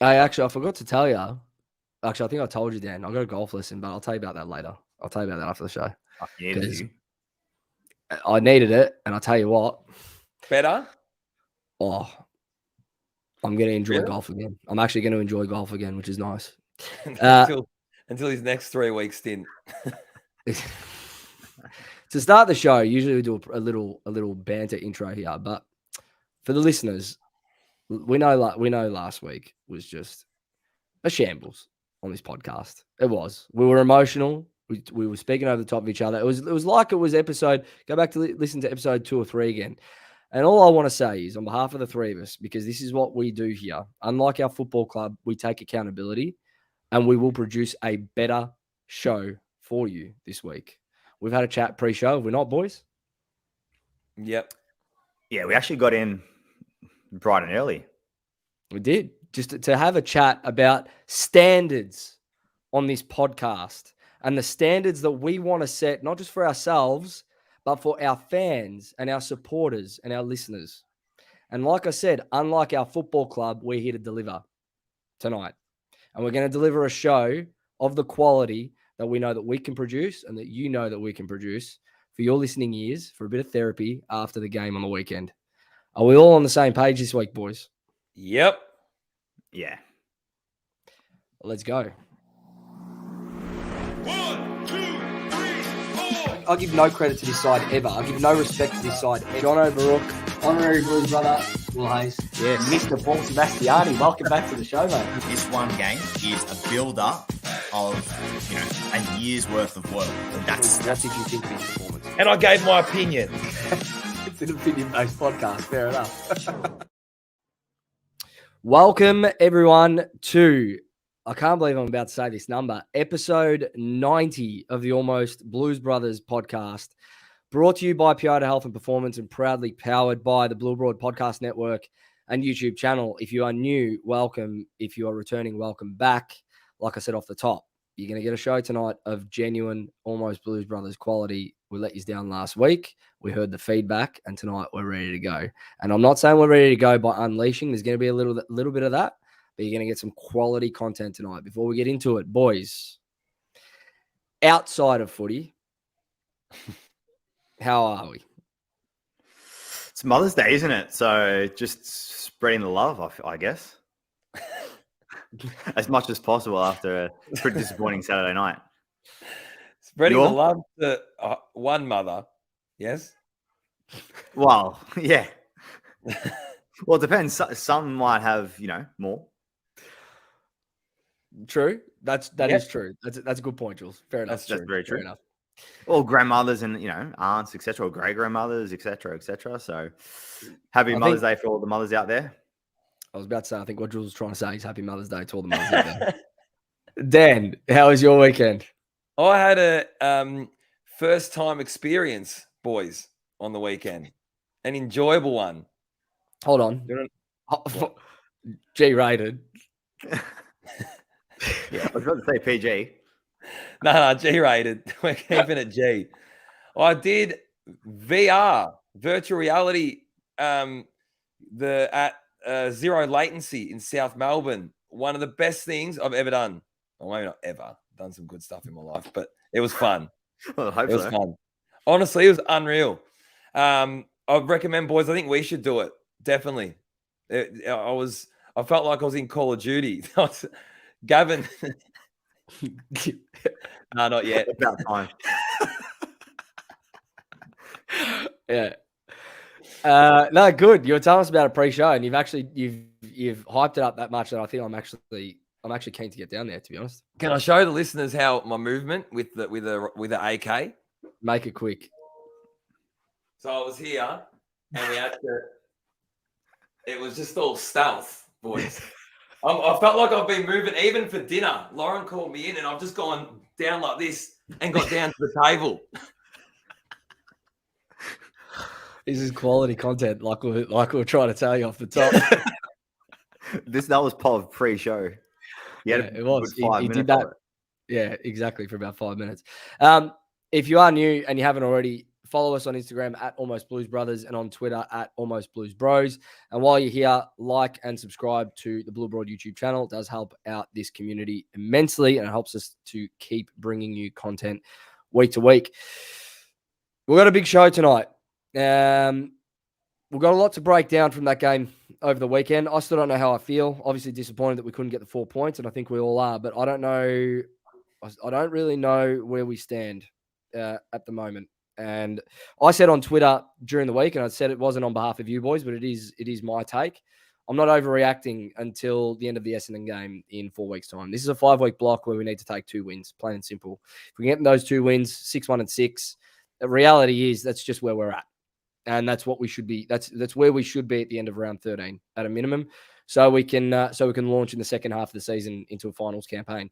I forgot to tell you. Actually, I think I told you, Dan. I got a golf lesson, but I'll tell you about that later. I'll tell you about that after the show. You. I needed it, and I'll tell you what. Better? Oh, I'm going to enjoy golf again. I'm actually going to enjoy golf again, which is nice. until his next 3 week stint. To start the show, usually we do a little banter intro here, but for the listeners, we know last week was just a shambles on this podcast. It was. We were emotional. We were speaking over the top of each other. It was like it was episode. Go back to listen to episode 2 or 3 again. And all I want to say is, on behalf of the three of us, because this is what we do here. Unlike our football club, we take accountability, and we will produce a better show for you this week. We've had a chat pre-show. Have we not, boys? Yep. Yeah, we actually got in bright and early. We did. Just to have a chat about standards on this podcast and the standards that we want to set, not just for ourselves, but for our fans and our supporters and our listeners. And like I said, unlike our football club, we're here to deliver tonight. And we're going to deliver a show of the quality that we know that we can produce and that you know that we can produce for your listening ears for a bit of therapy after the game on the weekend. Are we all on the same page this week, boys? Yep. Yeah. Let's go. 1, 2, 3, 4. I'll give no credit to this side ever. I'll give no respect to this side. John O'Barook, honorary Blues brother, Will Hayes. Yes. Mr. Paul Sebastiani, welcome back to the show, mate. This one game is a build-up of, a year's worth of work. That's if you think of his performance. And I gave my opinion. It's an opinion-based podcast. Fair enough. Welcome, everyone, to, I can't believe I'm about to say this number, episode 90 of the Almost Blues Brothers podcast, brought to you by Piota Health and Performance and proudly powered by the Blue Broad Podcast Network and YouTube channel. If you are new, welcome. If you are returning, welcome back. Like I said off the top, you're going to get a show tonight of genuine Almost Blues Brothers quality. We let you down last week. We heard the feedback, and tonight we're ready to go. And I'm not saying we're ready to go by unleashing. There's going to be a little bit of that, but you're going to get some quality content tonight. Before we get into it, boys, outside of footy, how are we? It's Mother's Day, isn't it? So just spreading the love, I guess. As much as possible after a pretty disappointing Saturday night. Spreading the love to one mother. Yes? Well, yeah. Well, it depends. Some might have, more. True. That is true. That's a good point, Jules. Fair enough. That's very true. Fair enough. Or grandmothers and, aunts, etc., or great-grandmothers, etc., etc. So happy Mother's Day for all the mothers out there. I was about to say, I think what Jules was trying to say is happy Mother's Day to all the mothers out there. Dan, how was your weekend? I had a first-time experience, boys, on the weekend. An enjoyable one. Hold on. G-rated. Yeah, I was about to say PG. No, G-rated. We're keeping it G. I did VR, virtual reality, at Zero Latency in South Melbourne. One of the best things I've ever done. Well, maybe not ever. Done some good stuff in my life, but it was fun. Well, I hope it was so. fun. Honestly, it was unreal. I recommend, boys. I think we should do it. Definitely. I felt like I was in Call of Duty. Gavin. No, not yet. About time. Yeah. No, good. You were telling us about a pre-show, and you've hyped it up that much that I think I'm actually keen to get down there, to be honest. Can I show the listeners how my movement with the AK? Make it quick. So I was here, and we had to. It was just all stealth, boys. I felt like I've been moving even for dinner. Lauren called me in, and I've just gone down like this and got down to the table. This is quality content, like we were trying to tell you off the top. That was part of pre-show. Yeah, it was. He did that. Yeah, exactly, for about 5 minutes. If you are new and you haven't already follow us on Instagram at Almost Blues Brothers and on Twitter at Almost Blues Bros. And while you're here, like and subscribe to the Blue Broad YouTube channel. It does help out this community immensely, and it helps us to keep bringing you content week to week. We've got a big show tonight. We've got a lot to break down from that game over the weekend. I still don't know how I feel. Obviously disappointed that we couldn't get the 4 points, and I think we all are. But I don't know. I don't really know where we stand at the moment. And I said on Twitter during the week, and I said it wasn't on behalf of you boys, but it is my take. I'm not overreacting until the end of the Essendon game in 4 weeks' time. This is a 5-week block where we need to take 2 wins, plain and simple. If we get those 2 wins, 6-1 and 6, the reality is that's just where we're at. And that's what we should be. That's where we should be at the end of round 13 at a minimum. So we can launch in the second half of the season into a finals campaign.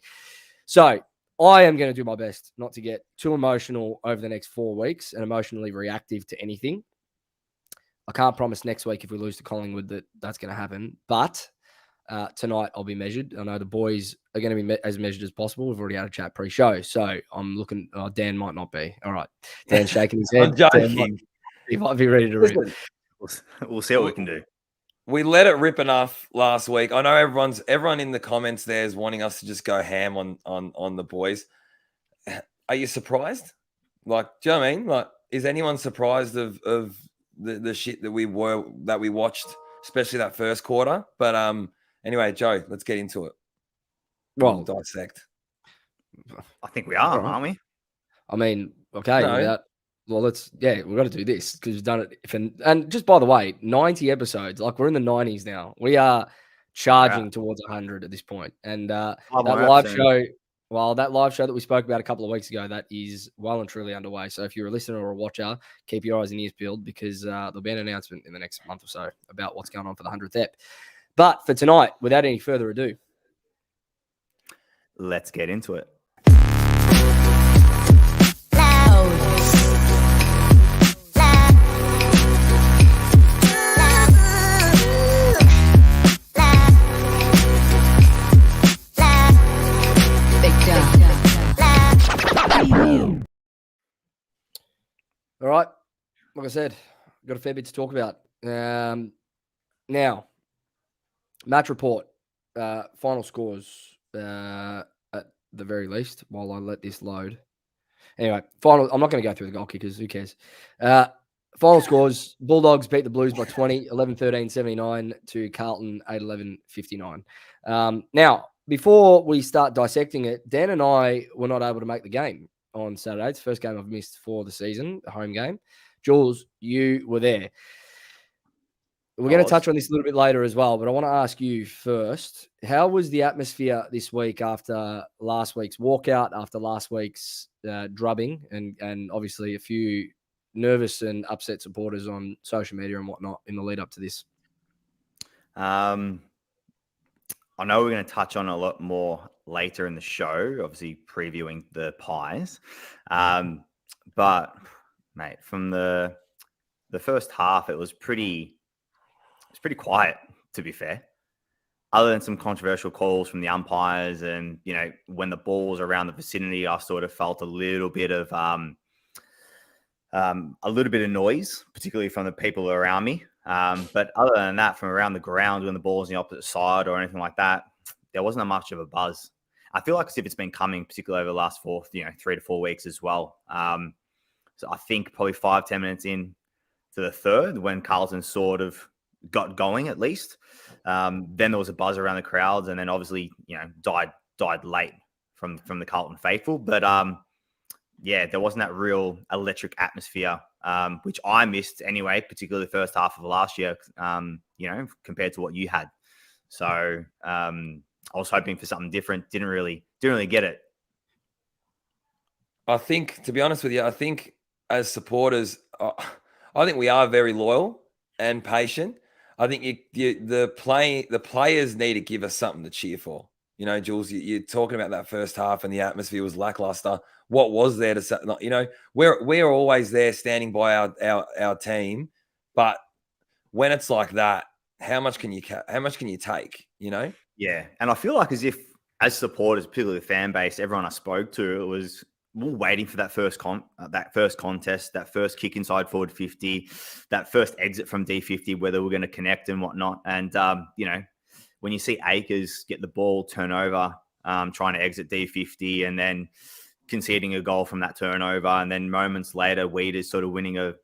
So I am going to do my best not to get too emotional over the next 4 weeks and emotionally reactive to anything. I can't promise next week if we lose to Collingwood that that's going to happen. But tonight I'll be measured. I know the boys are going to be as measured as possible. We've already had a chat pre-show. So I'm looking. Oh, Dan might not be. All right. Dan's shaking his head. I'm joking. He might be ready to rip. We'll see what we can do. We let it rip enough last week. I know everyone in the comments there is wanting us to just go ham on the boys. Are you surprised? Like, do you know what I mean? Like, is anyone surprised of the shit that we watched, especially that first quarter? But anyway, Joe, let's get into it. Well, dissect. I think we are, aren't we? I mean, okay. No. We've got to do this because we've done it. And just by the way, 90 episodes, like we're in the 90s now. We are charging towards 100 at this point. And that live show that we spoke about a couple of weeks ago, that is well and truly underway. So if you're a listener or a watcher, keep your eyes and ears peeled because there'll be an announcement in the next month or so about what's going on for the 100th ep. But for tonight, without any further ado, let's get into it. All right. Like I said, got a fair bit to talk about. Now, match report, final scores at the very least, while I let this load. Anyway, final. I'm not going to go through the goal kickers. Who cares? Final scores, Bulldogs beat the Blues by 20, 11-13, 79 to Carlton, 8-11, 59. Now, before we start dissecting it, Dan and I were not able to make the game on Saturday. It's the first game I've missed for the season, a home game. Jules, you were there. We're going to touch on this a little bit later as well, but I want to ask you first, how was the atmosphere this week after last week's walkout, after last week's drubbing, and obviously a few nervous and upset supporters on social media and whatnot in the lead up to this? I know we're going to touch on a lot more later in the show, obviously previewing the Pies. But, mate, from the first half, it was pretty quiet, to be fair. Other than some controversial calls from the umpires and, you know, when the ball was around the vicinity, I sort of felt a little bit of noise, particularly from the people around me. But other than that, from around the ground, when the ball was on the opposite side or anything like that, there wasn't much of a buzz. I feel like as if it's been coming, particularly over the last 3 to 4 weeks as well. So I think probably 5-10 minutes in to the third, when Carlton sort of got going at least, then there was a buzz around the crowds, and then obviously, you know, died late from the Carlton faithful. But there wasn't that real electric atmosphere, which I missed anyway, particularly the first half of last year, compared to what you had. So I was hoping for something different. Didn't really get it. I think, to be honest with you, I think as supporters, I think we are very loyal and patient. I think the players need to give us something to cheer for. You know, Jules, you're talking about that first half and the atmosphere was lackluster. What was there to say? You know, we're always there standing by our team, but when it's like that, how much can you take? You know? Yeah, and I feel like as supporters, particularly the fan base, everyone I spoke to, it was we're waiting for that first contest, that first kick inside forward 50, that first exit from D50, whether we're going to connect and whatnot. And, when you see Akers get the ball turnover, trying to exit D50 and then conceding a goal from that turnover, and then moments later, Weeder's sort of winning a,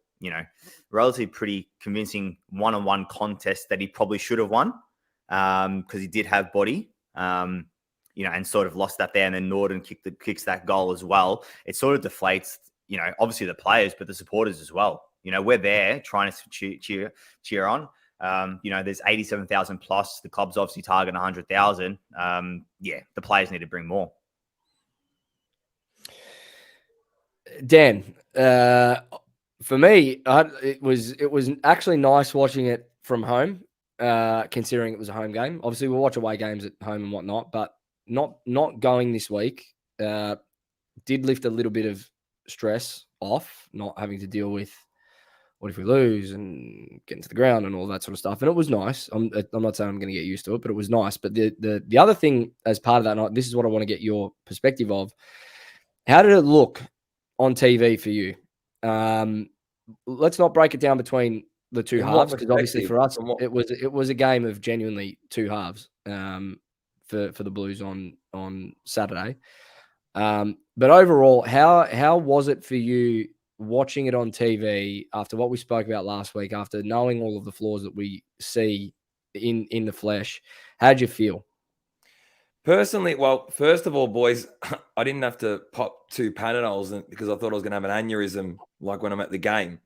relatively pretty convincing one-on-one contest that he probably should have won because he did have body. And sort of lost that there. And then Norden kicks that goal as well. It sort of deflates, obviously the players, but the supporters as well. We're there trying to cheer on. There's 87,000 plus. The club's obviously targeting 100,000. The players need to bring more. Dan, for me, it was actually nice watching it from home, considering it was a home game. Obviously, we'll watch away games at home and whatnot, but not going this week did lift a little bit of stress off, not having to deal with what if we lose and getting to the ground and all that sort of stuff. And it was nice. I'm not saying I'm going to get used to it, but it was nice. But the other thing as part of that night, this is what I want to get your perspective of. How did it look on TV for you? Let's not break it down between the two halves, because obviously for us it was a game of genuinely two halves for the Blues on Saturday. But overall, how was it for you watching it on TV after what we spoke about last week, after knowing all of the flaws that we see in the flesh? How'd you feel? Personally, well, first of all, boys, I didn't have to pop 2 Panadols because I thought I was going to have an aneurysm like when I'm at the game.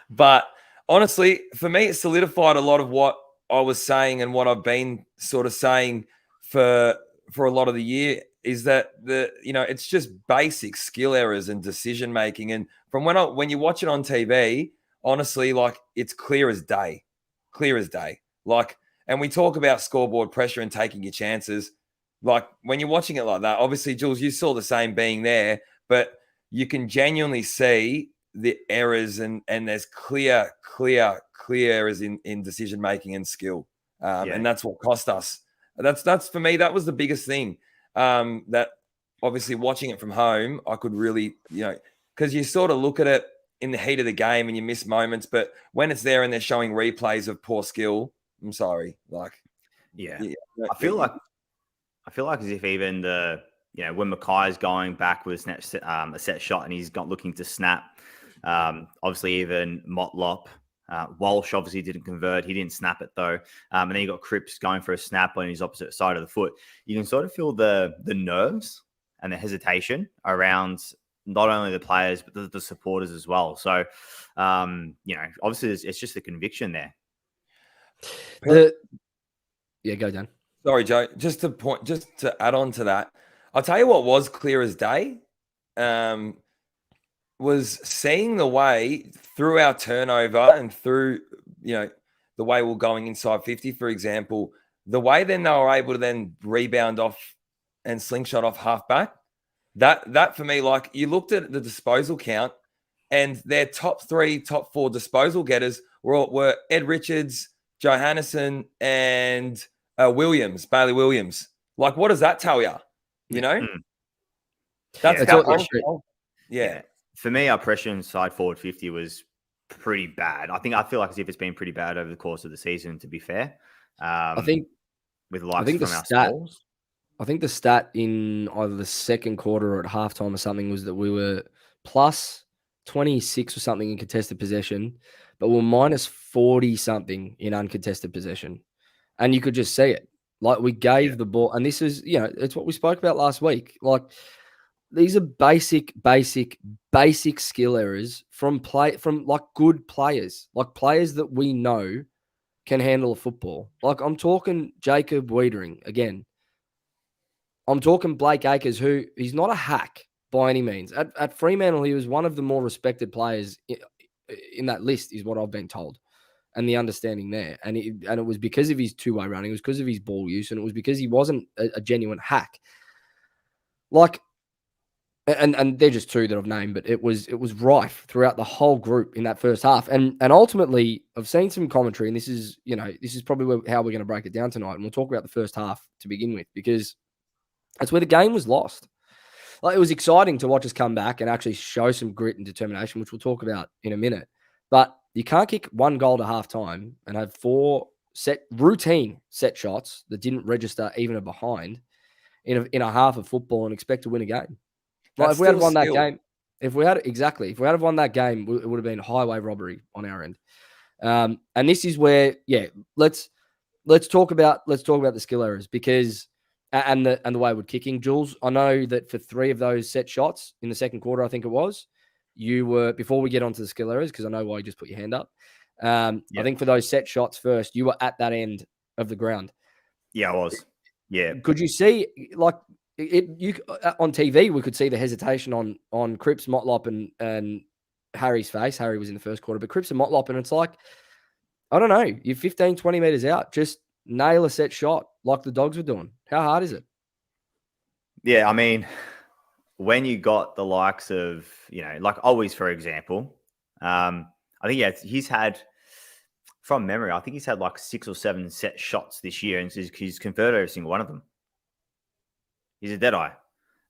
But honestly, for me, it solidified a lot of what I was saying and what I've been sort of saying for a lot of the year, is that it's just basic skill errors and decision making. And from when you watch it on TV, honestly, like, it's clear as day. Like, and we talk about scoreboard pressure and taking your chances. Like, when you're watching it like that, obviously, Jules, you saw the same being there, but you can genuinely see the errors and there's clear errors in decision making and skill. And that's what cost us. That's for me, that was the biggest thing. That obviously watching it from home, I could really, because you sort of look at it in the heat of the game and you miss moments, but when it's there and they're showing replays of poor skill, I'm sorry. Like, I feel like as if even when Mackay's going back with a set shot and he's looking to snap, obviously even Motlop, Walsh obviously didn't convert. He didn't snap it though. And then you got Cripps going for a snap on his opposite side of the foot. You can sort of feel the nerves and the hesitation around not only the players, but the supporters as well. So, obviously it's just the conviction there. Go Dan. Sorry, Joe. Just to add on to that, I'll tell you what was clear as day. Was seeing the way through our turnover and through, the way we're going inside 50, for example, the way then they were able to then rebound off and slingshot off halfback. That for me, like, you looked at the disposal count and their top 3, top 4 disposal getters were Ed Richards, Johannesson, and Bailey Williams. Like, what does that tell you? That's yeah. For me, our pressure inside forward 50 was pretty bad. I feel like as if it's been pretty bad over the course of the season, to be fair. I think the stat in either the second quarter or at halftime or something was that we were plus 26 or something in contested possession, but we're minus 40 something in uncontested possession. And you could just see it. Like, we gave the ball, and this is, it's what we spoke about last week. Like, these are basic skill errors from like good players, like players that we know can handle a football. Like, I'm talking Jacob Wiedering again. I'm talking Blake Acres, who he's not a hack by any means. At Fremantle, he was one of the more respected players in that list, is what I've been told, and the understanding there. And it was because of his two-way running. It was because of his ball use, and it was because he wasn't a genuine hack. Like, and they're just 2 that I've named, but it was rife throughout the whole group in that first half. And ultimately, I've seen some commentary, and this is probably how we're going to break it down tonight. And we'll talk about the first half to begin with, because that's where the game was lost. Like, it was exciting to watch us come back and actually show some grit and determination, which we'll talk about in a minute. But you can't kick 1 goal to halftime and have 4 routine set shots that didn't register even a behind in a half of football and expect to win a game. Like, if we had won that game, if we had won that game, it would have been highway robbery on our end. And this is where, let's talk about the skill errors, because and the way we're kicking. Jules, I know that for 3 of those set shots in the second quarter, I think it was, you were, before we get onto the skill errors, because I know why you just put your hand up. I think for those set shots first, you were at that end of the ground. Yeah, I was. Yeah. Could you see, like, you on TV, we could see the hesitation on Cripps, Motlop, and Harry's face. Harry was in the first quarter, but Cripps and Motlop, and it's like, I don't know, you're 15, 20 meters out, just nail a set shot like the Dogs were doing. How hard is it? Yeah, I mean, when you got the likes of, like Always, for example, I think he's had, from memory, I think he's had like 6 or 7 set shots this year, and he's converted every single one of them. He's a deadeye.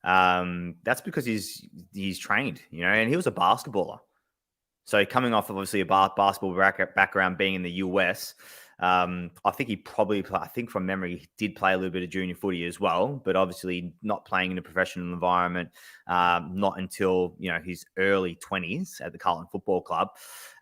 That's because he's trained, and he was a basketballer. So coming off of obviously a basketball background, being in the US, I think I think from memory, he did play a little bit of junior footy as well, but obviously not playing in a professional environment, not until, his early 20s at the Carlton Football Club.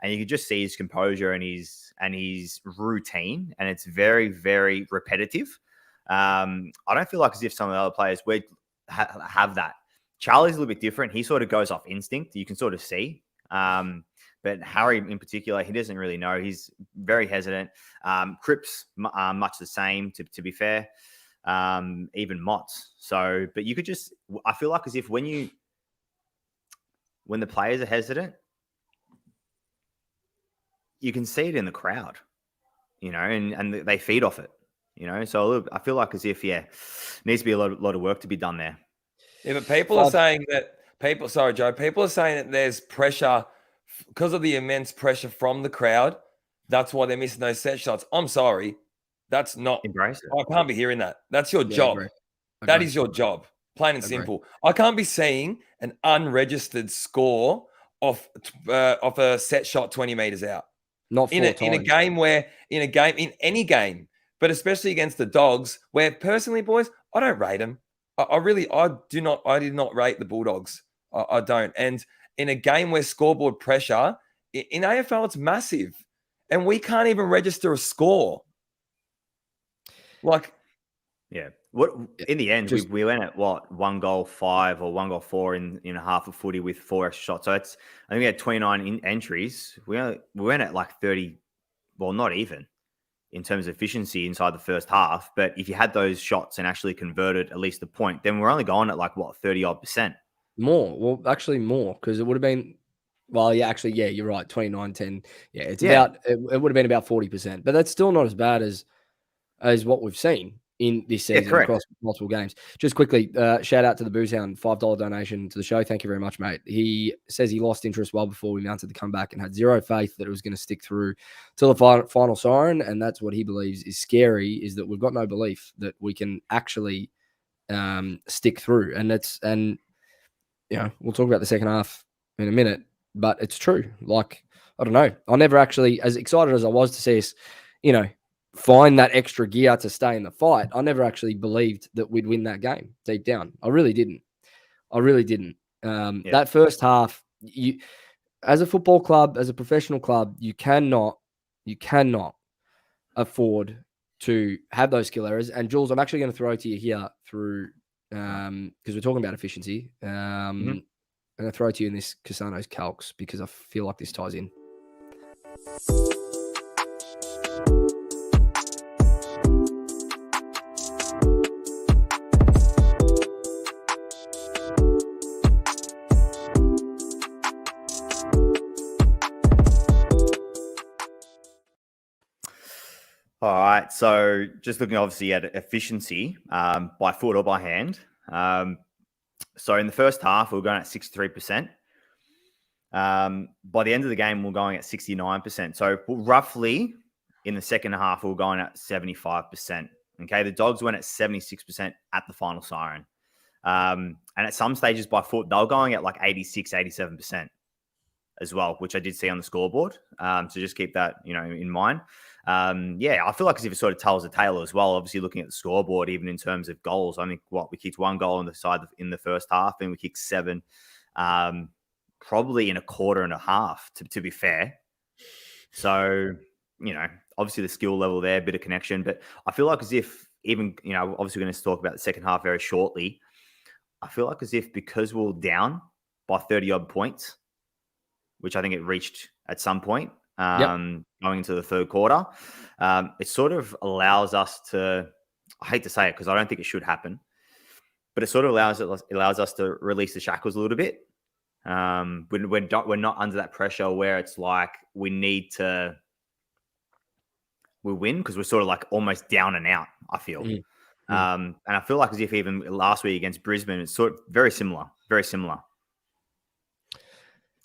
And you can just see his composure and his routine, and it's very, very repetitive. I don't feel like as if some of the other players would have that. Charlie's a little bit different. He sort of goes off instinct. You can sort of see. But Harry in particular, he doesn't really know. He's very hesitant. Cripps, much the same, to be fair. Even Motts. So, but you could just, I feel like as if when the players are hesitant, you can see it in the crowd, and they feed off it, So I feel like as if, needs to be a lot of work to be done there. Yeah, but people are saying that people are saying that there's pressure because of the immense pressure from the crowd. That's why they're missing those set shots. I'm sorry. That's not. Embrace it. I can't be hearing that. That's your job. Agree. That is your job. Plain and simple. I can't be seeing an unregistered score off a set shot 20 meters out. Not in a game, in any game, but especially against the Dogs, where personally, boys, I don't rate them. I did not rate the Bulldogs. I don't. And in a game where scoreboard pressure, in AFL, it's massive. And we can't even register a score. Like, yeah. What in the end, we went at 1 goal 5 or 1 goal 4 in a half of footy with 4 extra shots. So I think we had 29 entries. We went at like 30, well, not even in terms of efficiency inside the first half. But if you had those shots and actually converted at least a point, then we're only going at like 30% more. Well, actually more, because it would have been. Well, yeah, actually, yeah, you're right. 29-10. Yeah, it's about. It would have been about 40%, but that's still not as bad as what we've seen in this season across multiple games. Just quickly, shout out to the Booze Hound, $5 donation to the show. Thank you very much, mate. He says he lost interest well before we mounted the comeback and had zero faith that it was going to stick through till the final siren. And that's what he believes is scary, is that we've got no belief that we can actually stick through. And we'll talk about the second half in a minute, but it's true. Like, I don't know. I never actually, as excited as I was to see us, find that extra gear to stay in the fight, I never actually believed that we'd win that game deep down. I really didn't. That first half, you, as a football club, as a professional club, you cannot afford to have those skill errors. And Jules, I'm actually going to throw to you here through, because we're talking about efficiency. I'm going to throw to you in this Cassano's calcs, because I feel like this ties in. All right, so just looking obviously at efficiency by foot or by hand. So in the first half, we were going at 63%. By the end of the game, we we're going at 69%. So roughly in the second half, we were going at 75%. Okay, the Dogs went at 76% at the final siren. And at some stages by foot, they were going at like 86, 87% as well, which I did see on the scoreboard. So just keep that, in mind. I feel like as if it sort of tells the tale as well. Obviously, looking at the scoreboard, even in terms of goals, I think we kicked 1 goal on the side in the first half, and we kicked 7, probably in a quarter and a half, to be fair. So, obviously the skill level there, a bit of connection, but I feel like as if even, obviously we're going to talk about the second half very shortly. I feel like as if because we're down by 30 odd points, which I think it reached at some point, going into the third quarter, it sort of allows us to, I hate to say it because I don't think it should happen, but it sort of allows us to release the shackles a little bit. We're not under that pressure where it's like we win because we're sort of like almost down and out, I feel. And I feel like as if even last week against Brisbane, it's sort of very similar.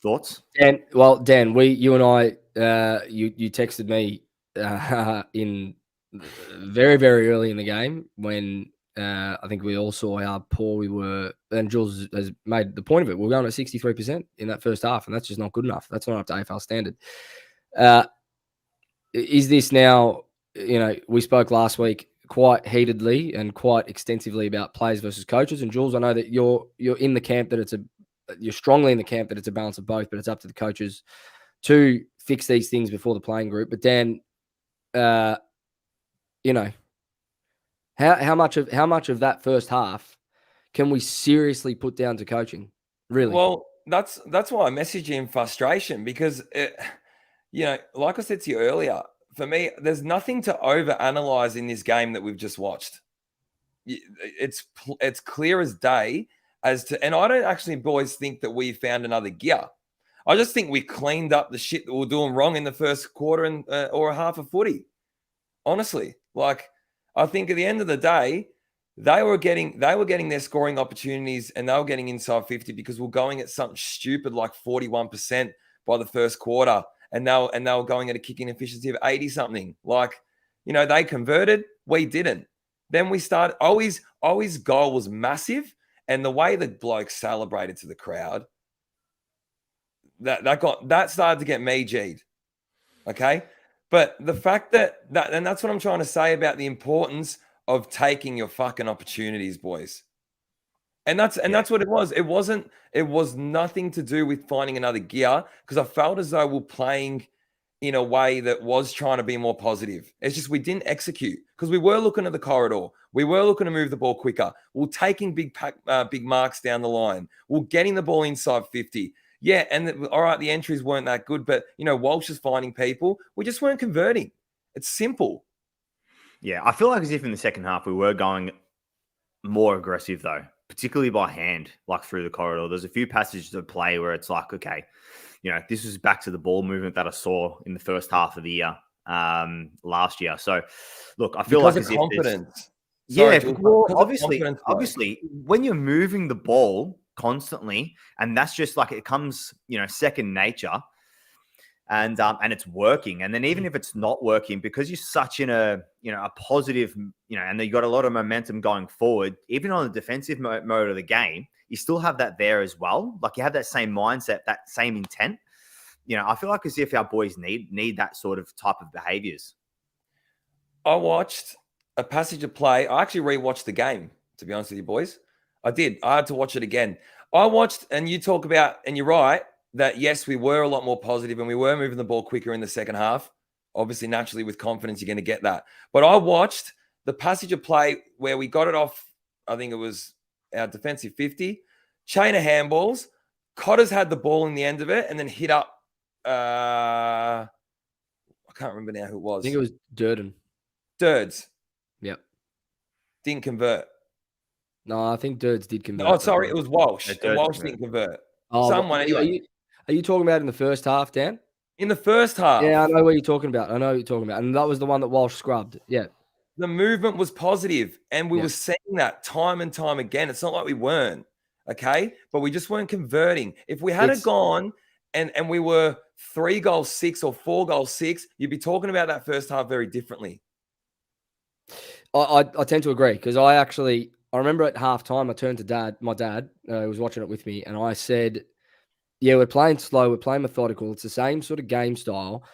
Thoughts? Dan, you and I, you texted me in very, very early in the game when I think we all saw how poor we were. And Jules has made the point of it. We're going at 63% in that first half, and that's just not good enough. That's not up to AFL standard. Is this now, we spoke last week quite heatedly and quite extensively about players versus coaches. And Jules, I know that you're in the camp that you're strongly in the camp that it's a balance of both, but it's up to the coaches to fix these things before the playing group. But Dan, how much of that first half can we seriously put down to coaching? Really? Well, that's why I messaged you in frustration because, like I said to you earlier, for me, there's nothing to overanalyze in this game that we've just watched. It's clear as day and I don't actually, boys, think that we found another gear. I just think we cleaned up the shit that we were doing wrong in the first quarter and or a half of footy. Honestly, I think at the end of the day, they were getting their scoring opportunities and they were getting inside 50 because we're going at something stupid like 41% by the first quarter. And they were going at a kicking efficiency of 80 something. They converted, we didn't. Then we started. Always goal was massive, and the way the bloke celebrated to the crowd, that started to get me G'd. Okay, but the fact that and that's what I'm trying to say about the importance of taking your fucking opportunities, boys. And that's what it was. It was nothing to do with finding another gear because I felt as though we're playing in a way that was trying to be more positive. It's just we didn't execute because we were looking at the corridor. We were looking to move the ball quicker. We're taking big marks down the line. We're getting the ball inside 50. Yeah, and all right, the entries weren't that good, but Walsh is finding people. We just weren't converting. It's simple. Yeah, I feel like as if in the second half we were going more aggressive though, particularly by hand, like through the corridor. There's a few passages of play where it's like, okay, this is back to the ball movement that I saw in the first half of the year last year. So, look, I feel because like of as confidence. Obviously, when you're moving the ball constantly, and that's just like it comes, second nature. And it's working. And then even if it's not working, because you're such in a positive, and you got a lot of momentum going forward, even on the defensive mode of the game, you still have that there as well. Like you have that same mindset, that same intent. I feel like as if our boys need that sort of type of behaviors. I watched a passage of play. I actually rewatched the game, to be honest with you, boys. I did. I had to watch it again. I watched, and you talk about, and you're right, that yes, we were a lot more positive and we were moving the ball quicker in the second half. Obviously, naturally, with confidence, you're going to get that. But I watched the passage of play where we got it off, I think it was our defensive 50, chain of handballs. Cotter's had the ball in the end of it and then hit up, I can't remember now who it was. I think it was Durden. Durds. Yep. Didn't convert. No, I think Durds did convert. Oh, sorry, it was Walsh. Yeah, Walsh didn't convert. Oh, Someone anyway. Are you talking about in the first half, Dan? In the first half. Yeah, I know what you're talking about. And that was the one that Walsh scrubbed. Yeah. The movement was positive, and we were seeing that time and time again. It's not like we weren't, okay? But we just weren't converting. If we had gone and we were 3-6 or 4-6, you'd be talking about that first half very differently. I tend to agree because I I remember at halftime, I turned to my dad, who was watching it with me, and I said, yeah, we're playing slow, we're playing methodical. It's the same sort of game style.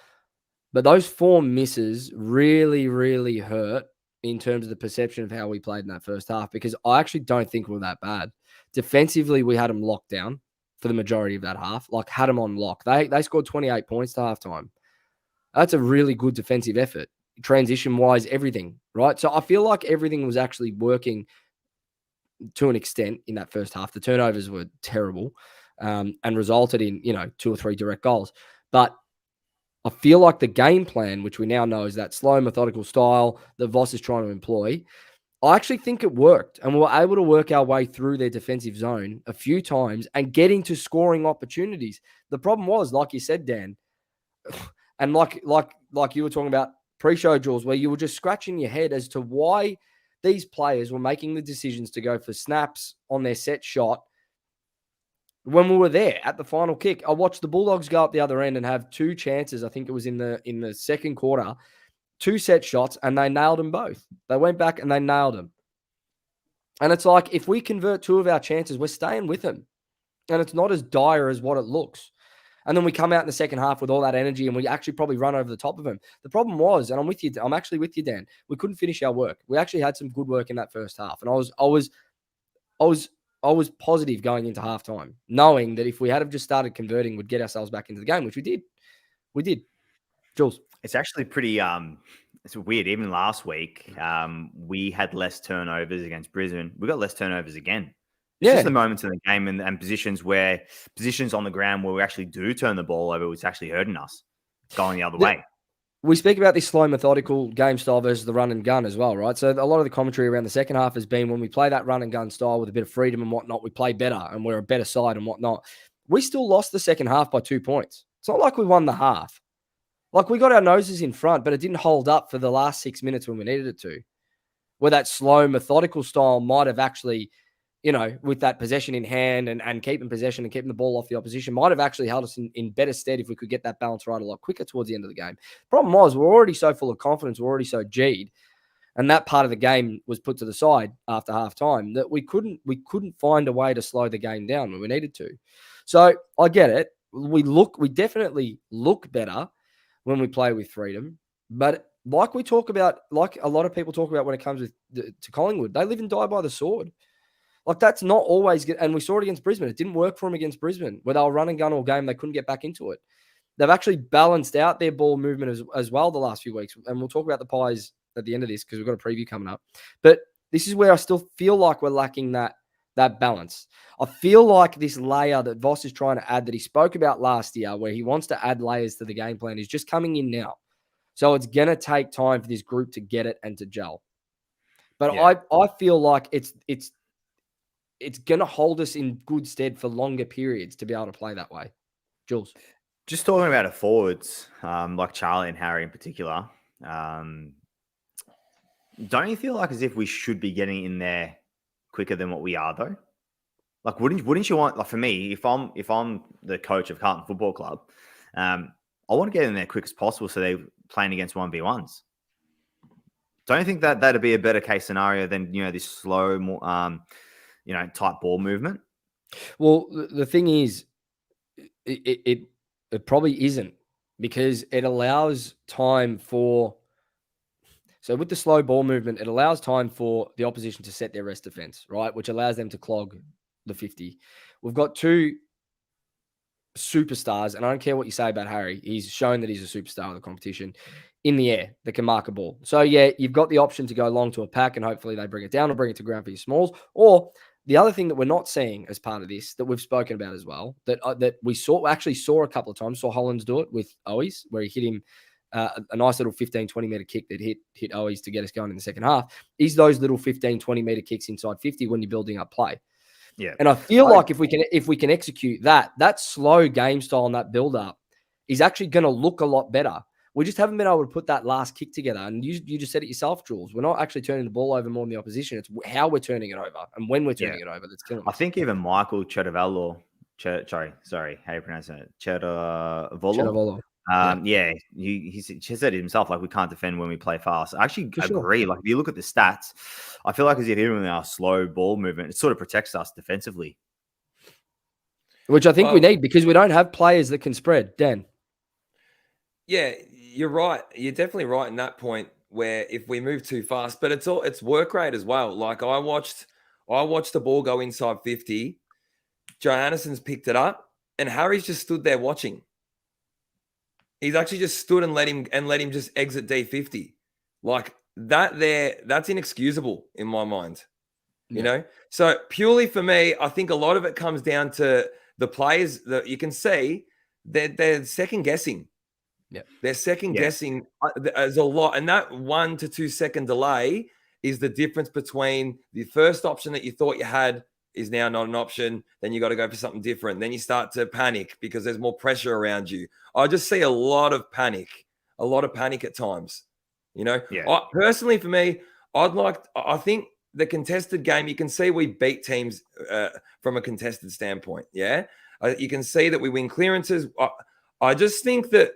But those 4 misses really, really hurt in terms of the perception of how we played in that first half, because I actually don't think we were that bad. Defensively, we had them locked down for the majority of that half, like had them on lock. They scored 28 points to halftime. That's a really good defensive effort, transition-wise, everything, right? So I feel like everything was actually working to an extent in that first half. The turnovers were terrible and resulted in, 2 or 3 direct goals. But I feel like the game plan, which we now know is that slow, methodical style that Voss is trying to employ, I actually think it worked. And we were able to work our way through their defensive zone a few times and get into scoring opportunities. The problem was, like you said, Dan, and like you were talking about pre-show, Jules, where you were just scratching your head as to why these players were making the decisions to go for snaps on their set shot when we were there at the final kick. I watched the Bulldogs go up the other end and have 2 chances. I think it was in the second quarter, 2 set shots, and they nailed them both. They went back and they nailed them. And it's like, if we convert 2 of our chances, we're staying with them. And it's not as dire as what it looks. And then we come out in the second half with all that energy and we actually probably run over the top of them. The problem was, and I'm actually with you, Dan, we couldn't finish our work. We actually had some good work in that first half. And I was positive going into halftime, knowing that if we had have just started converting, we'd get ourselves back into the game, which we did. We did. Jules. It's actually pretty it's weird. Even last week, we had less turnovers against Brisbane. We got less turnovers again. It's just the moments in the game and positions on the ground where we actually do turn the ball over, it's actually hurting us, going the other way. We speak about this slow, methodical game style versus the run and gun as well, right? So a lot of the commentary around the second half has been when we play that run and gun style with a bit of freedom and whatnot, we play better and we're a better side and whatnot. We still lost the second half by 2 points. It's not like we won the half. Like, we got our noses in front, but it didn't hold up for the last 6 minutes when we needed it to. Where that slow, methodical style might have actually, with that possession in hand and keeping possession and keeping the ball off the opposition, might have actually held us in better stead if we could get that balance right a lot quicker towards the end of the game. Problem was, we're already so full of confidence, we're already so G'd, and that part of the game was put to the side after half time, that we couldn't find a way to slow the game down when we needed to. So I get it. We definitely look better when we play with freedom, but like we talk about, like a lot of people talk about when it comes to Collingwood, they live and die by the sword. Like, that's not always good. And we saw it against Brisbane. It didn't work for them against Brisbane, where they were run and gun all game. They couldn't get back into it. They've actually balanced out their ball movement as well the last few weeks. And we'll talk about the Pies at the end of this because we've got a preview coming up. But this is where I still feel like we're lacking that balance. I feel like this layer that Voss is trying to add, that he spoke about last year, where he wants to add layers to the game plan, is just coming in now. So it's going to take time for this group to get it and to gel. But yeah. I feel like it's going to hold us in good stead for longer periods to be able to play that way. Jules? Just talking about our forwards, like Charlie and Harry in particular, don't you feel like as if we should be getting in there quicker than what we are, though? Like, wouldn't you want, like, for me, if I'm the coach of Carlton Football Club, I want to get in there quick as possible so they're playing against 1v1s. Don't you think that that'd be a better case scenario than, this slow, more, tight ball movement? Well, the thing is, it probably isn't, because it allows time for. So with the slow ball movement, it allows time for the opposition to set their rest defense, right? Which allows them to clog the 50. We've got 2 superstars, and I don't care what you say about Harry. He's shown that he's a superstar of the competition in the air that can mark a ball. So yeah, you've got the option to go long to a pack and hopefully they bring it down or bring it to ground for your smalls. Or the other thing that we're not seeing as part of this, that we've spoken about as well, that we actually saw a couple of times, saw Hollands do it with Owies, where he hit him a nice little 15, 20-meter kick that hit Owies to get us going in the second half, is those little 15, 20-meter kicks inside 50 when you're building up play. Yeah. And I feel like if we can execute that slow game style and that build-up is actually going to look a lot better. We just haven't been able to put that last kick together. And you just said it yourself, Jules. We're not actually turning the ball over more than the opposition. It's how we're turning it over and when we're turning it over that's killing us. I think even Michael Chertovallo, sorry, how do you pronounce it? Chertovolo Yeah, he said it himself, like, we can't defend when we play fast. I actually For sure. agree. Like, if you look at the stats, I feel like as if even with our slow ball movement, it sort of protects us defensively. Which I think we Well- need because we don't have players that can spread. Dan. Yeah, you're right. You're definitely right in that point where if we move too fast, but it's work rate as well. Like I watched the ball go inside 50. Johannesson's picked it up, and Harry's just stood there watching. He's actually just stood and let him just exit D50. Like that's inexcusable in my mind. You Yeah. know? So purely for me, I think a lot of it comes down to the players that you can see they're second guessing. Yeah. They're second guessing as a lot. And that 1 to 2 second delay is the difference between the first option that you thought you had is now not an option. Then you got to go for something different. Then you start to panic because there's more pressure around you. I just see a lot of panic at times. You know, personally for me, I think the contested game, you can see we beat teams from a contested standpoint. Yeah. You can see that we win clearances. I just think that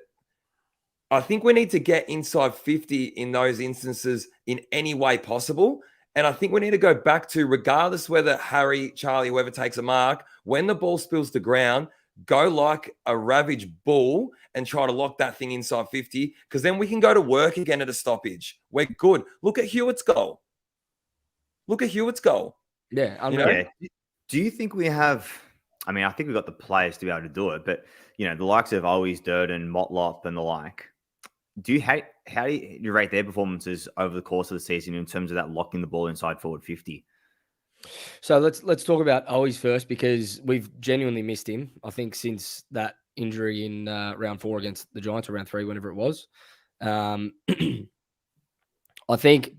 I think we need to get inside 50 in those instances in any way possible. And I think we need to go back to, regardless whether Harry, Charlie, whoever takes a mark, when the ball spills to ground, go like a ravaged bull and try to lock that thing inside 50, because then we can go to work again at a stoppage. We're good. Look at Hewitt's goal. Yeah. You know? Yeah. Do you think we have? I mean, I think we've got the players to be able to do it, but the likes of Owies, Durden, Motlop, and the like. How do you rate their performances over the course of the season in terms of that locking the ball inside forward 50? So let's talk about Owies first, because we've genuinely missed him. I think since that injury in round 4 against the Giants, or round 3, whenever it was. I think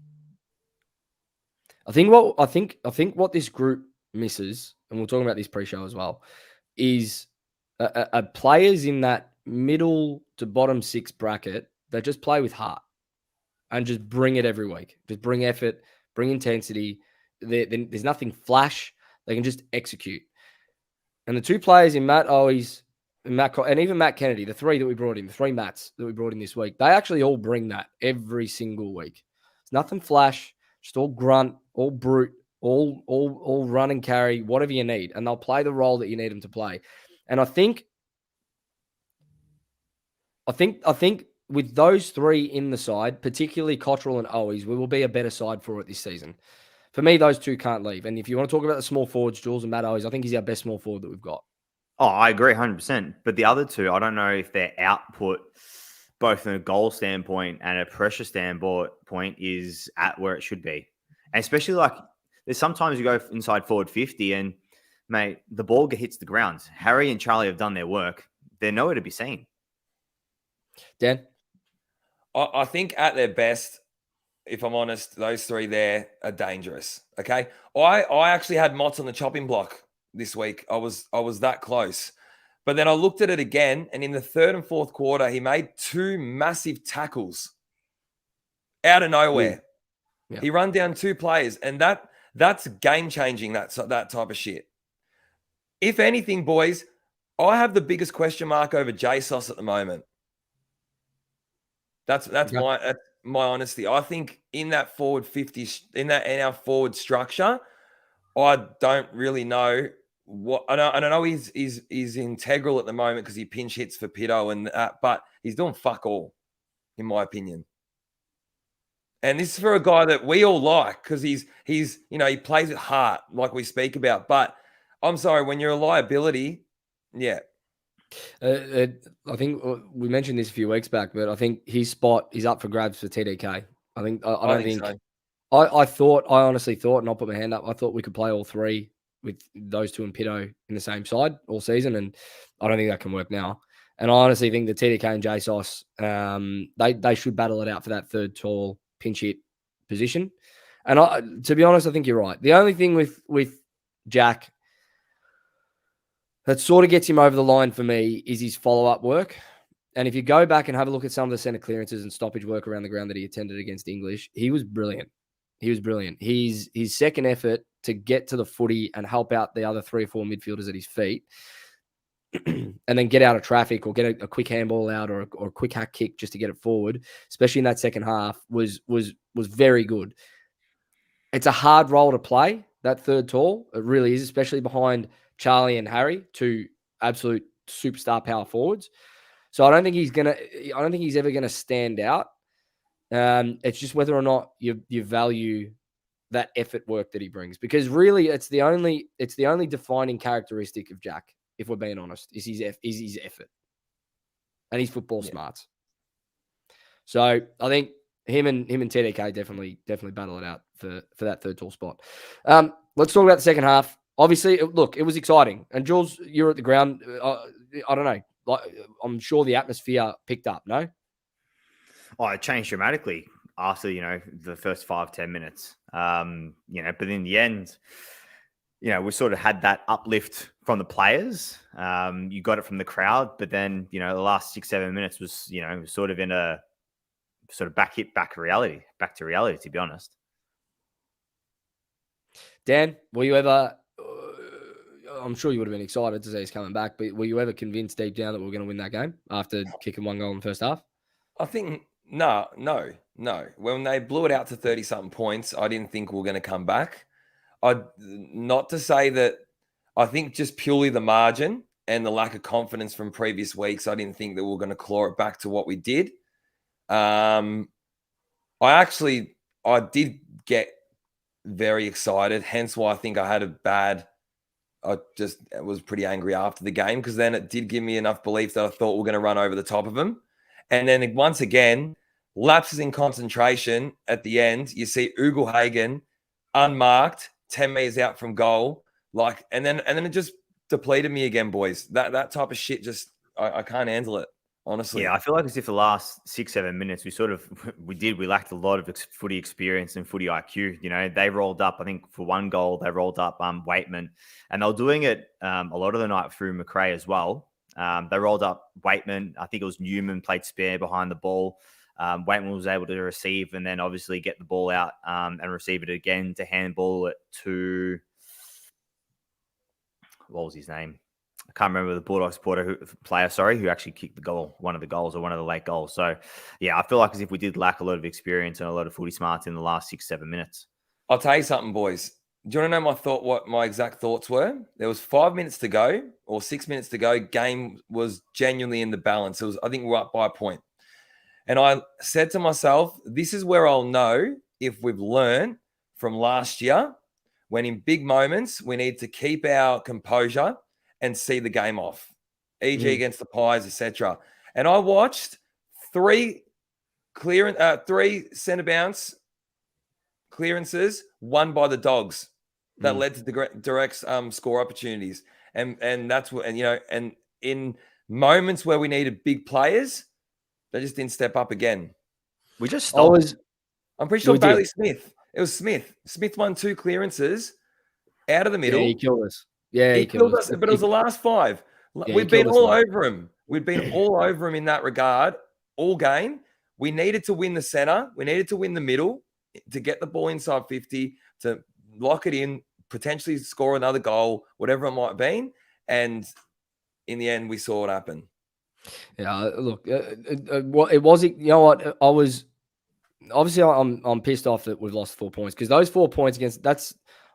what this group misses, and we'll talk about this pre-show as well, is players in that middle to bottom 6 bracket that just play with heart and just bring it every week. Just bring effort, bring intensity. There's nothing flash. They can just execute. And the 2 players in Matt Owies and even Matt Kennedy, the 3 that we brought in, the 3 Matts that we brought in this week, they actually all bring that every single week. It's nothing flash, just all grunt, all brute, all run and carry, whatever you need. And they'll play the role that you need them to play. And I think with those 3 in the side, particularly Cottrell and Owies, we will be a better side for it this season. For me, those 2 can't leave. And if you want to talk about the small forwards, Jules and Matt Owies, I think he's our best small forward that we've got. Oh, I agree 100%. But the other 2, I don't know if their output, both from a goal standpoint and a pressure standpoint, is at where it should be. And especially like there's sometimes you go inside forward 50 and, mate, the ball hits the ground. Harry and Charlie have done their work. They're nowhere to be seen. Dan? I think at their best, if I'm honest, those 3 there are dangerous. Okay. I actually had Motts on the chopping block this week. I was that close. But then I looked at it again, and in the 3rd and 4th quarter, he made 2 massive tackles out of nowhere. Yeah. He run down 2 players, and that's game changing. that type of shit. If anything, boys, I have the biggest question mark over JSOS at the moment. That's my honesty. I think in that forward 50, in our forward structure, I don't really know what. I don't know he's integral at the moment because he pinch hits for Pitto and that, but he's doing fuck all, in my opinion. And this is for a guy that we all like because he's he plays with heart, like we speak about. But I'm sorry, when you're a liability, yeah. I think we mentioned this a few weeks back, but I think his spot is up for grabs for TDK. I think I think so. I honestly thought, and I'll put my hand up, I thought we could play all 3 with those 2 and Pitto in the same side all season, and I don't think that can work now. And I honestly think the TDK and JSOS, they should battle it out for that 3rd tall pinch hit position. And to be honest, I think you're right. The only thing with Jack that sort of gets him over the line for me is his follow-up work. And if you go back and have a look at some of the centre clearances and stoppage work around the ground that he attended against English, he was brilliant. His second effort to get to the footy and help out the other 3 or 4 midfielders at his feet and then get out of traffic or get a quick handball out or a quick hack kick just to get it forward, especially in that second half, was very good. It's a hard role to play, that third tall. It really is, especially behind Charlie and Harry, two absolute superstar power forwards. So I don't think he's ever gonna stand out. It's just whether or not you value that effort work that he brings, because really it's the only defining characteristic of Jack, if we're being honest, is his effort and his football smarts. So I think him and TDK definitely battle it out for that third tall spot. Let's talk about the second half. Obviously, it was exciting. And Jules, you're at the ground. I don't know. Like, I'm sure the atmosphere picked up. No. Oh, it changed dramatically after, the first 5-10 minutes. But in the end, we sort of had that uplift from the players. You got it from the crowd, but then, the last 6-7 minutes was, sort of in a sort of back to reality, to be honest. Dan, were you ever, I'm sure you would have been excited to see he's coming back, but were you ever convinced deep down that we were going to win that game after kicking 1 goal in the first half? I think, no. When they blew it out to 30-something points, I didn't think we were going to come back. Not to say that I think just purely the margin and the lack of confidence from previous weeks, I didn't think that we were going to claw it back to what we did. I did get very excited, hence why I think I was pretty angry after the game, because then it did give me enough belief that I thought we were going to run over the top of them. And then once again, lapses in concentration at the end. You see Ugelhagen unmarked, 10 meters out from goal, and then it just depleted me again, boys. That type of shit I can't handle it, honestly. Yeah, I feel like as if the last 6-7 minutes we lacked a lot of footy experience and footy IQ. They rolled up, I think for 1 goal, they rolled up Waitman, and they were doing it a lot of the night through McRae as well. They rolled up Waitman. I think it was Newman played spare behind the ball. Waitman was able to receive and then obviously get the ball out and receive it again to handball it to, what was his name? I can't remember the Bulldogs player, who actually kicked the goal, one of the goals or one of the late goals. So, yeah, I feel like as if we did lack a lot of experience and a lot of footy smarts in the last 6-7 minutes. I'll tell you something, boys. Do you want to know what my exact thoughts were? There was 5 minutes to go or 6 minutes to go. Game was genuinely in the balance. I think we're up by a point. And I said to myself, this is where I'll know if we've learned from last year, when in big moments, we need to keep our composure and see the game off, e.g. against the Pies, etc. And I watched 3 centre bounce clearances won by the Dogs that led to direct score opportunities. And that's what, and in moments where we needed big players, they just didn't step up again. We just stopped. I'm pretty sure Bailey Smith. It was Smith. Smith won 2 clearances out of the middle. Yeah, he killed us. Yeah, he killed us. But it was the last 5. Yeah, We've been all over him. We've been all over him in that regard all game. We needed to win the center. We needed to win the middle to get the ball inside 50, to lock it in, potentially score another goal, whatever it might have been. And in the end, we saw it happen. Yeah, look, it was, you know what, I was, obviously I'm pissed off that we've lost 4 points, because those 4 points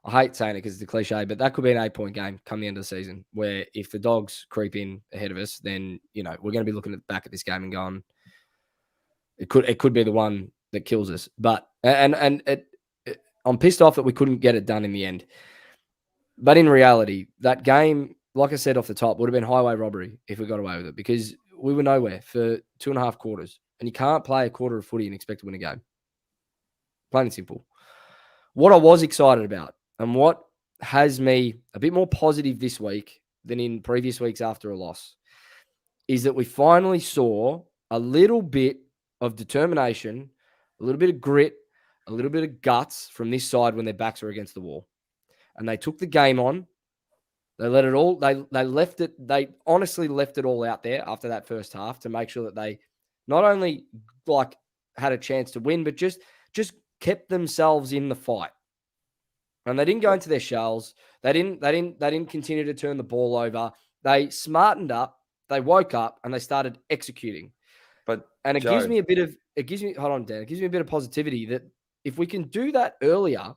I hate saying it because it's a cliche, but that could be an 8-point game come the end of the season, where if the Dogs creep in ahead of us, then, we're going to be looking back at this game and going, it could be the one that kills us. But, I'm pissed off that we couldn't get it done in the end. But in reality, that game, like I said off the top, would have been highway robbery if we got away with it, because we were nowhere for 2.5 quarters. And you can't play a quarter of footy and expect to win a game. Plain and simple. What I was excited about, and what has me a bit more positive this week than in previous weeks after a loss, is that we finally saw a little bit of determination, a little bit of grit, a little bit of guts from this side when their backs were against the wall. And they took the game on. They let it all, they honestly left it all out there after that first half to make sure that they not only had a chance to win, but just kept themselves in the fight. And they didn't go into their shells. They didn't continue to turn the ball over. They smartened up, they woke up, and they started executing. And it gives me a bit of hold on, Dan. It gives me a bit of positivity that if we can do that earlier,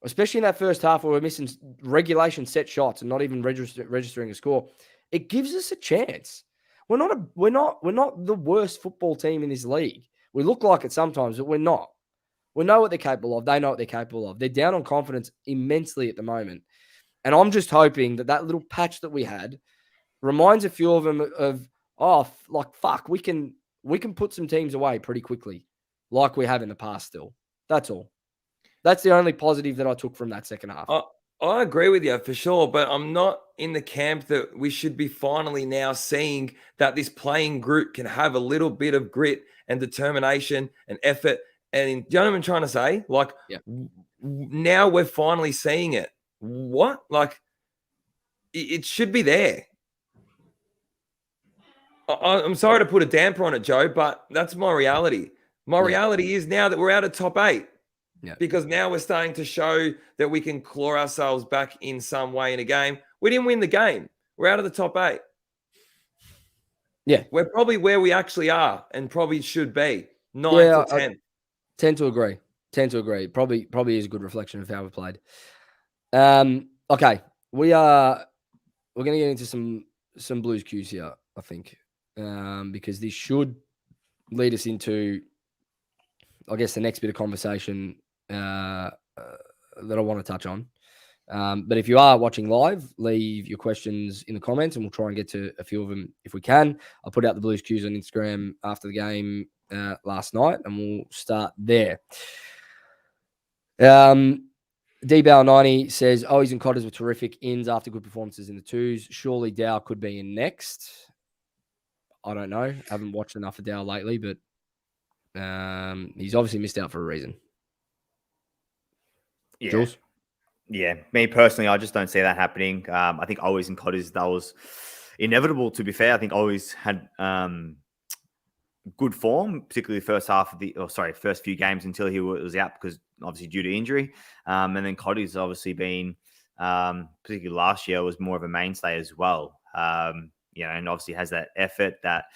especially in that first half where we're missing regulation set shots and not even registering a score, it gives us a chance. We're not the worst football team in this league. We look like it sometimes, but we're not. We know what they're capable of. They know what they're capable of. They're down on confidence immensely at the moment. And I'm just hoping that little patch that we had reminds a few of them of, fuck, we can put some teams away pretty quickly, like we have in the past still. That's all. That's the only positive that I took from that second half. I agree with you for sure, but I'm not in the camp that we should be finally now seeing that this playing group can have a little bit of grit and determination and effort. And you know what I'm trying to say? Like, now we're finally seeing it. What? Like, it should be there. I'm sorry to put a damper on it, Joe, but that's my reality. My reality is now that we're out of top 8. Yeah. Because now we're starting to show that we can claw ourselves back in some way in a game. We didn't win the game. We're out of the top 8. Yeah. We're probably where we actually are and probably should be. 9 to 10. I tend to agree. Probably is a good reflection of how we played. Okay. We're going to get into some Blues cues here, I think, because this should lead us into, I guess, the next bit of conversation that I want to touch on. But if you are watching live, leave your questions in the comments and we'll try and get to a few of them if we can. I put out the Blues cues on Instagram after the game last night and we'll start there. DBL90 says, Owies and Cotters were terrific ins after good performances in the twos. Surely Dow could be in next. I don't know. I haven't watched enough of Dow lately, but he's obviously missed out for a reason. Yeah. Jules? Yeah. Me personally, I just don't see that happening. I think Owies and Cotters, that was inevitable, to be fair. I think Owies had good form, particularly first few games until he was out because obviously due to injury. And then Cotters obviously been, particularly last year, was more of a mainstay as well. And obviously has that effort, that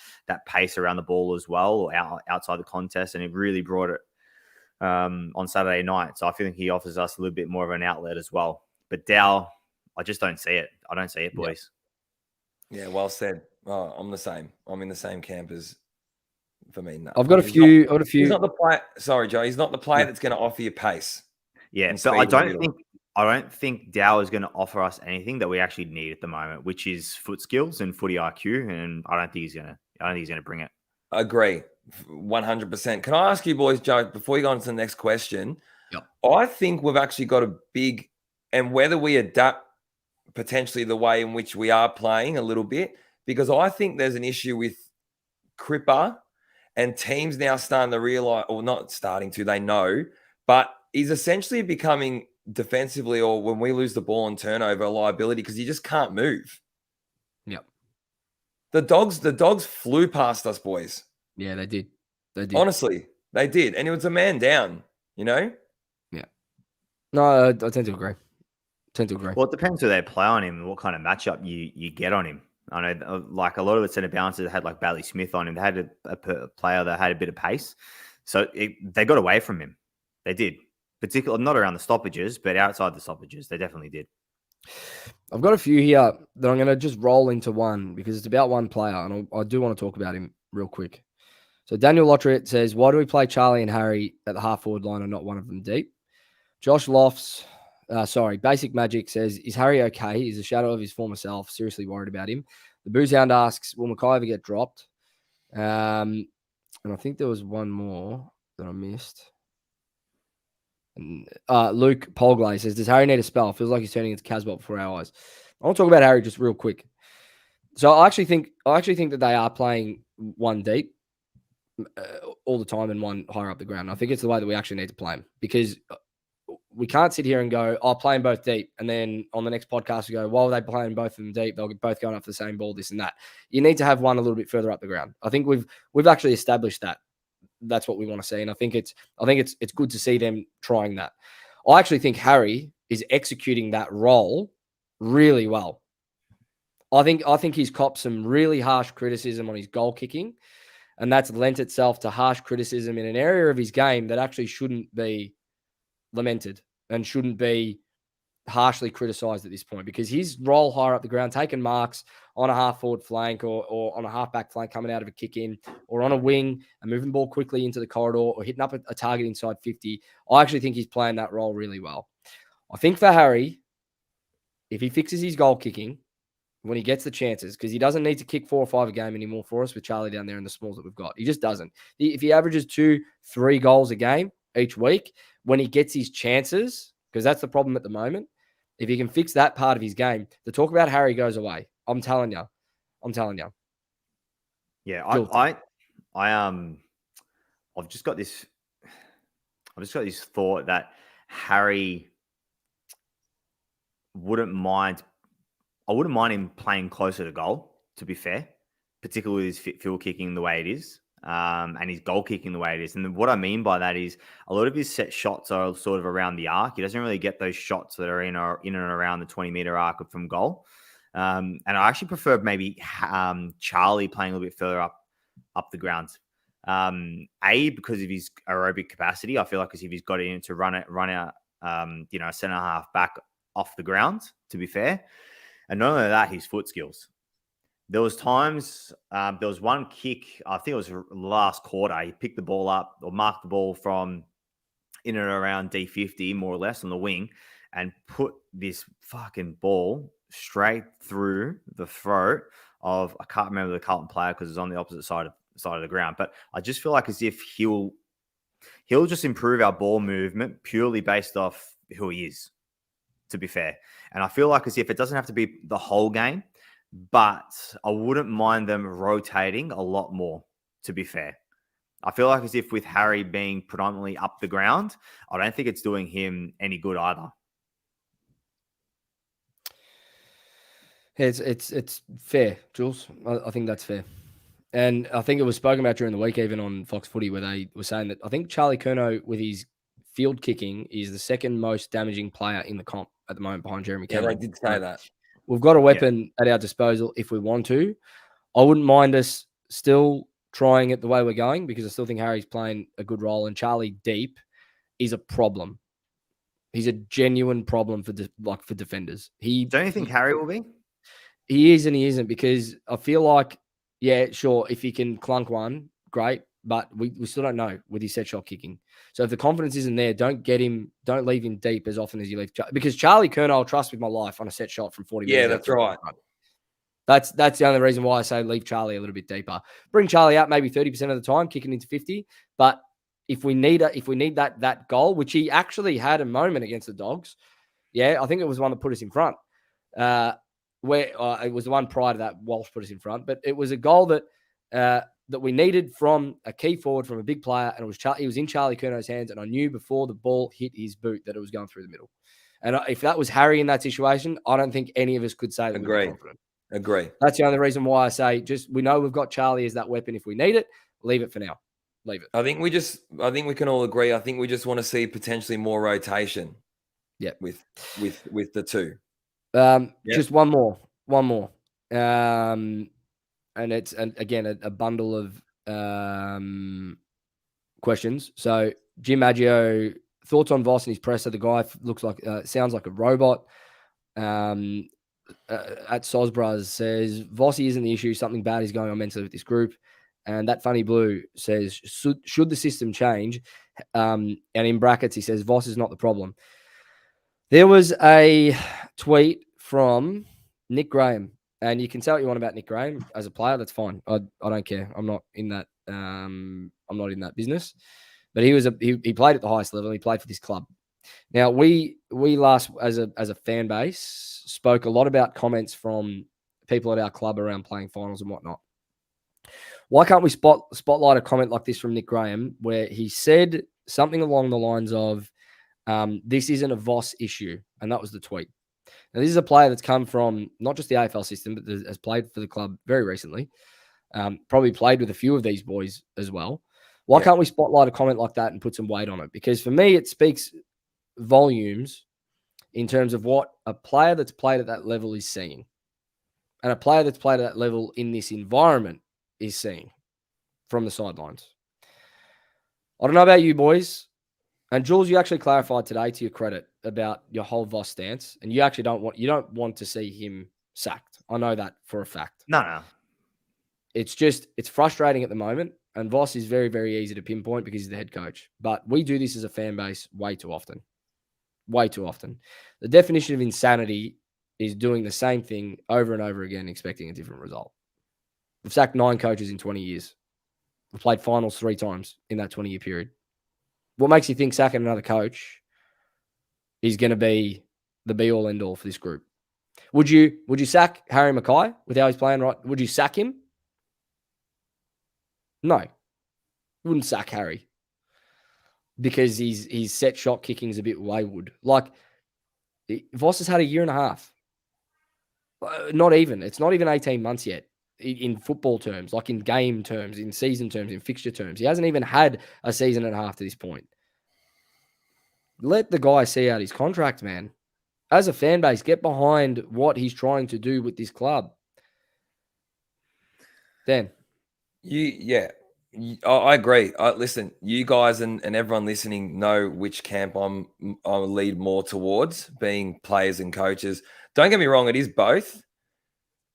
pace around the ball as well, outside the contest, and it really brought it on Saturday night. So I feel like he offers us a little bit more of an outlet as well. But Dow, I just don't see it. I don't see it, boys. Yeah, well said. Oh, I'm the same. I'm in the same camp as for me. No. I've got a few. He's not the player. Sorry, Joe. He's not the player that's going to offer you pace. Yeah, so I don't think Dow is going to offer us anything that we actually need at the moment, which is foot skills and footy IQ, and I don't think he's going to bring it. Agree, 100%. Can I ask you, boys, Joe, before you go on to the next question? Yep. I think we've actually got a big, and whether we adapt potentially the way in which we are playing a little bit, because I think there's an issue with Cripper and teams now starting to realize, or not starting to, they know, but he's essentially becoming defensively, or when we lose the ball and turnover, a liability because you just can't move. Yep. The dogs flew past us, boys. Yeah, they did. Honestly, they did. And it was a man down, Yeah. No, I tend to agree. Well, it depends who they play on him and what kind of matchup you get on him. I know, like a lot of the centre balancers had like Bailey Smith on him. They had a player that had a bit of pace. So they got away from him. They did. Particularly not around the stoppages, but outside the stoppages, they definitely did. I've got a few here that I'm going to just roll into one because it's about one player, and I do want to talk about him real quick. So Daniel Lotteriet says, why do we play Charlie and Harry at the half-forward line and not one of them deep? Josh Lofts, Basic Magic says, is Harry okay? He's a shadow of his former self. Seriously worried about him. The Booze Hound asks, will Mackay ever get dropped? And I think there was one more that I missed. And Luke Polglay says, does Harry need a spell? Feels like he's turning into Casbolt before our eyes. I want to talk about Harry just real quick. So I actually think that they are playing one deep all the time and one higher up the ground. I think it's the way that we actually need to play him, because we can't sit here and go, play them both deep. And then on the next podcast, we go, while they're playing both of them deep, they'll both going up for the same ball, this and that. You need to have one a little bit further up the ground. I think we've actually established that. That's what we want to see. And I think it's good to see them trying that. I actually think Harry is executing that role really well. I think he's copped some really harsh criticism on his goal kicking, and that's lent itself to harsh criticism in an area of his game that actually shouldn't be lamented and shouldn't be harshly criticised at this point, because his role higher up the ground, taking marks on a half forward flank or on a half back flank coming out of a kick in, or on a wing and moving the ball quickly into the corridor, or hitting up a target inside 50. I actually think he's playing that role really well. I think for Harry, if he fixes his goal kicking when he gets the chances, because he doesn't need to kick 4 or 5 a game anymore for us with Charlie down there and the smalls that we've got. He just doesn't. If he averages 2-3 goals a game each week, when he gets his chances, because that's the problem at the moment, if he can fix that part of his game, the talk about Harry goes away. I'm telling you. Yeah, Guilty. I've just got this thought that Harry wouldn't mind. I wouldn't mind him playing closer to goal, to be fair, particularly his field kicking the way it is, and his goal kicking the way it is. And what I mean by that is a lot of his set shots are sort of around the arc. He doesn't really get those shots that are in and around the 20-meter arc from goal. And I actually prefer maybe Charlie playing a little bit further up the ground. Because of his aerobic capacity, I feel like as if he's got it in to run out, a centre half back off the ground, to be fair. And not only that, his foot skills. There was times, there was one kick, I think it was last quarter, he picked the ball up or marked the ball from in and around D50, more or less, on the wing, and put this fucking ball straight through the throat of, I can't remember the Carlton player because it's on the opposite side of the ground. But I just feel like as if he'll just improve our ball movement purely based off who he is, to be fair. And I feel like as if it doesn't have to be the whole game, but I wouldn't mind them rotating a lot more, to be fair. I feel like as if with Harry being predominantly up the ground, I don't think it's doing him any good either. It's fair, Jules. I think that's fair. And I think it was spoken about during the week, even on Fox Footy, where they were saying that I think Charlie Curnow, with his field kicking, is the second most damaging player in the comp at the moment behind Jeremy Cameron. Yeah, they did say that. We've got a weapon at our disposal if we want to. I wouldn't mind us still trying it the way we're going, because I still think Harry's playing a good role, and Charlie deep is a problem. He's a genuine problem for defenders. Don't you think Harry will be? He is and he isn't, because I feel like, yeah, sure, if he can clunk one, great, but we still don't know with his set shot kicking. So if the confidence isn't there, don't leave him deep as often as you leave. Because Charlie Curnow, I'll trust with my life on a set shot from 40 meters. Yeah, that's right. That's the only reason why I say leave Charlie a little bit deeper. Bring Charlie out maybe 30% of the time, kicking into 50. But if we need that goal, which he actually had a moment against the Dogs, yeah, I think it was the one that put us in front. Where it was the one prior to that, Walsh put us in front, but it was a goal that we needed from a key forward, from a big player, and it was in Charlie Curnow's hands, and I knew before the ball hit his boot that it was going through the middle. And if that was Harry in that situation, I don't think any of us could say that we were confident. Agree. That's the only reason why I say we know we've got Charlie as that weapon if we need it. Leave it for now. Leave it. I think we can all agree. I think we just want to see potentially more rotation. Yeah. With the two. Just one more. And it's again a bundle of questions. So Jim Maggio, thoughts on Voss and his presser? The guy looks like sounds like a robot. At Sosbras says Vossi isn't the issue. Something bad is going on mentally with this group. And that funny blue says should the system change? And in brackets he says Voss is not the problem. There was a tweet from Nick Graham, and you can say what you want about Nick Graham as a player. That's fine. I don't care. I'm not in that. I'm not in that business. But he played at the highest level. He played for this club. Now we last as a fan base spoke a lot about comments from people at our club around playing finals and whatnot. Why can't we spotlight a comment like this from Nick Graham, where he said something along the lines of, this isn't a Voss issue, and that was the tweet. Now, this is a player that's come from not just the AFL system, but has played for the club very recently. Probably played with a few of these boys as well. Why can't we spotlight a comment like that and put some weight on it? Because for me, it speaks volumes in terms of what a player that's played at that level is seeing. And a player that's played at that level in this environment is seeing from the sidelines. I don't know about you boys. And Jules, you actually clarified today, to your credit, about your whole Voss stance. And you actually don't want to see him sacked. I know that for a fact. No. It's frustrating at the moment. And Voss is very, very easy to pinpoint because he's the head coach. But we do this as a fan base way too often. Way too often. The definition of insanity is doing the same thing over and over again, expecting a different result. We've sacked 9 coaches in 20 years. We've played finals 3 times in that 20-year period. What makes you think sacking another coach is going to be the be-all, end-all for this group? Would you sack Harry Mackay with how he's playing right? Would you sack him? No. You wouldn't sack Harry because his set shot kicking is a bit wayward. Like, Voss has had a year and a half. Not even. It's not even 18 months yet in football terms, like in game terms, in season terms, in fixture terms. He hasn't even had a season and a half to this point. Let the guy see out his contract, man. As a fan base, get behind what he's trying to do with this club. Dan. I agree. Listen, you guys and everyone listening know which camp I lead more towards, being players and coaches. Don't get me wrong, it is both.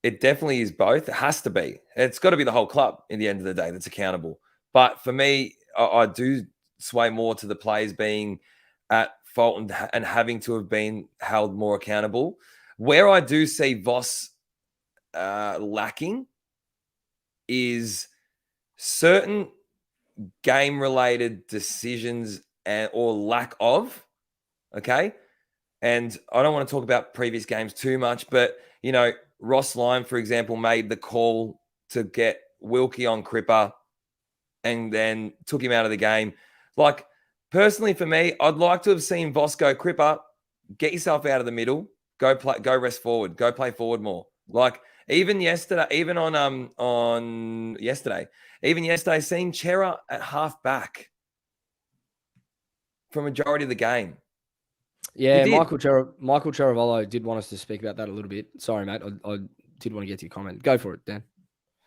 It definitely is both. It has to be. It's got to be the whole club in the end of the day that's accountable. But for me, I do sway more to the players being at fault and having to have been held more accountable. Where I do see Voss lacking is certain game-related decisions or lack of, okay? And I don't want to talk about previous games too much, but, you know, Ross Lyon, for example, made the call to get Wilkie on Cripper and then took him out of the game. Like, personally for me, I'd like to have seen Voss go, Cripper, get yourself out of the middle, go rest forward, go play forward more. Like, even yesterday, seeing Chera at half back for majority of the game. Yeah, Michael Cherravolo did want us to speak about that a little bit. Sorry, mate. I did want to get to your comment. Go for it, Dan.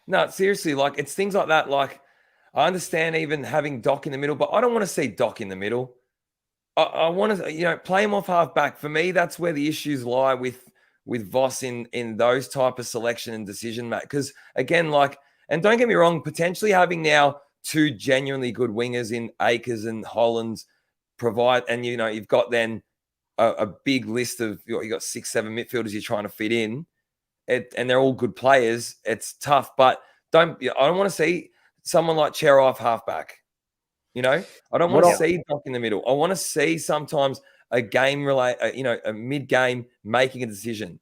No, seriously, like, it's things like that. Like, I understand even having Doc in the middle, but I don't want to see Doc in the middle. I want to, play him off half back. For me, that's where the issues lie with Voss in those type of selection and decision, Matt. Because again, and don't get me wrong, potentially having now 2 genuinely good wingers in Akers and Hollands provide, and you've got then a big list of, you got 6-7 midfielders you're trying to fit in, and they're all good players. It's tough, but I don't want to see someone like Chera off halfback. I don't want to see Doc in the middle. I want to see sometimes a game a mid-game making a decision.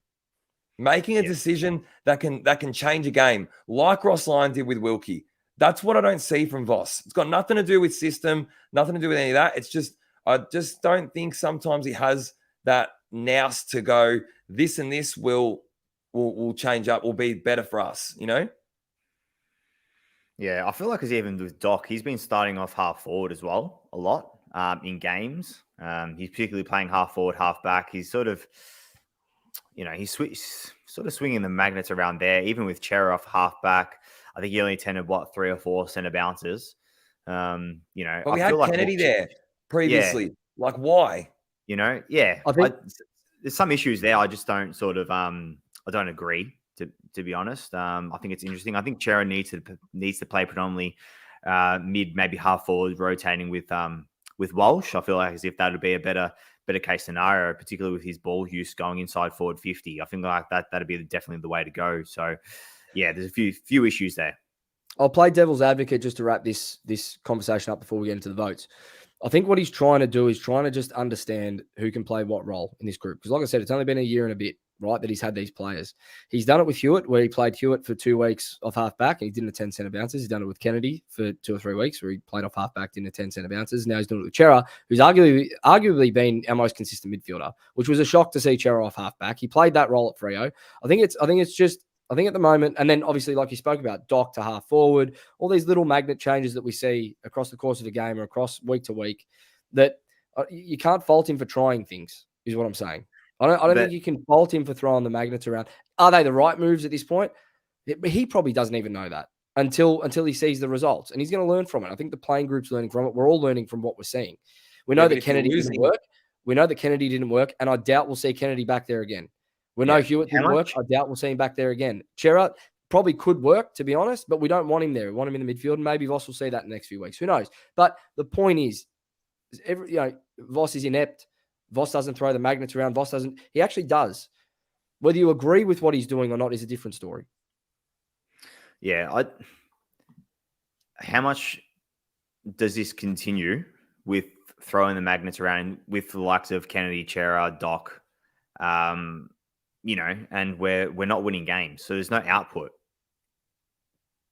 Making a decision that can change a game, like Ross Lyon did with Wilkie. That's what I don't see from Voss. It's got nothing to do with system, nothing to do with any of that. It's just, I just don't think sometimes he has that nous to go, this and this will change up, will be better for us, Yeah, I feel like it's even with Doc, he's been starting off half forward as well, a lot in games. He's particularly playing half forward, half back. He's sort of, he's swinging the magnets around there, even with Chera off half back. I think he only attended 3 or 4 centre bounces. But we had Kennedy there previously. Yeah. Like, why? Yeah. I think there's some issues there. I just don't I don't agree, to be honest. I think it's interesting. I think Chera needs to play predominantly mid, maybe half forward, rotating with Walsh. I feel like as if that would be a better case scenario, particularly with his ball use going inside forward 50. I think like that'd be definitely the way to go. So, yeah, there's a few issues there. I'll play devil's advocate just to wrap this conversation up before we get into the votes. I think what he's trying to do is trying to just understand who can play what role in this group. Because like I said, it's only been a year and a bit, right, that he's had these players. He's done it with Hewitt, where he played Hewitt for 2 weeks off half back, and he didn't attend centre bounces. He's done it with Kennedy for 2 or 3 weeks, where he played off half back, didn't attend centre bounces. Now he's doing it with Chera, who's arguably been our most consistent midfielder, which was a shock to see Chera off half back. He played that role at Freo. I think at the moment, and then obviously, like you spoke about, Doc to half forward, all these little magnet changes that we see across the course of a game or across week to week, that you can't fault him for trying things, is what I'm saying. I don't But- think you can fault him for throwing the magnets around. Are they the right moves at this point? He probably doesn't even know that until he sees the results, and he's going to learn from it. I think the playing group's learning from it. We're all learning from what we're seeing. We know that Kennedy didn't work. We know that Kennedy didn't work, and I doubt we'll see Kennedy back there again. We know Hewitt didn't work. I doubt we'll see him back there again. Chera probably could work, to be honest, but we don't want him there. We want him in the midfield, and maybe Voss will see that in the next few weeks. Who knows? But the point is, Voss is inept. Voss doesn't throw the magnets around. Voss doesn't. He actually does. Whether you agree with what he's doing or not is a different story. Yeah. How much does this continue with throwing the magnets around with the likes of Kennedy, Chera, Doc, and we're not winning games, so there's no output.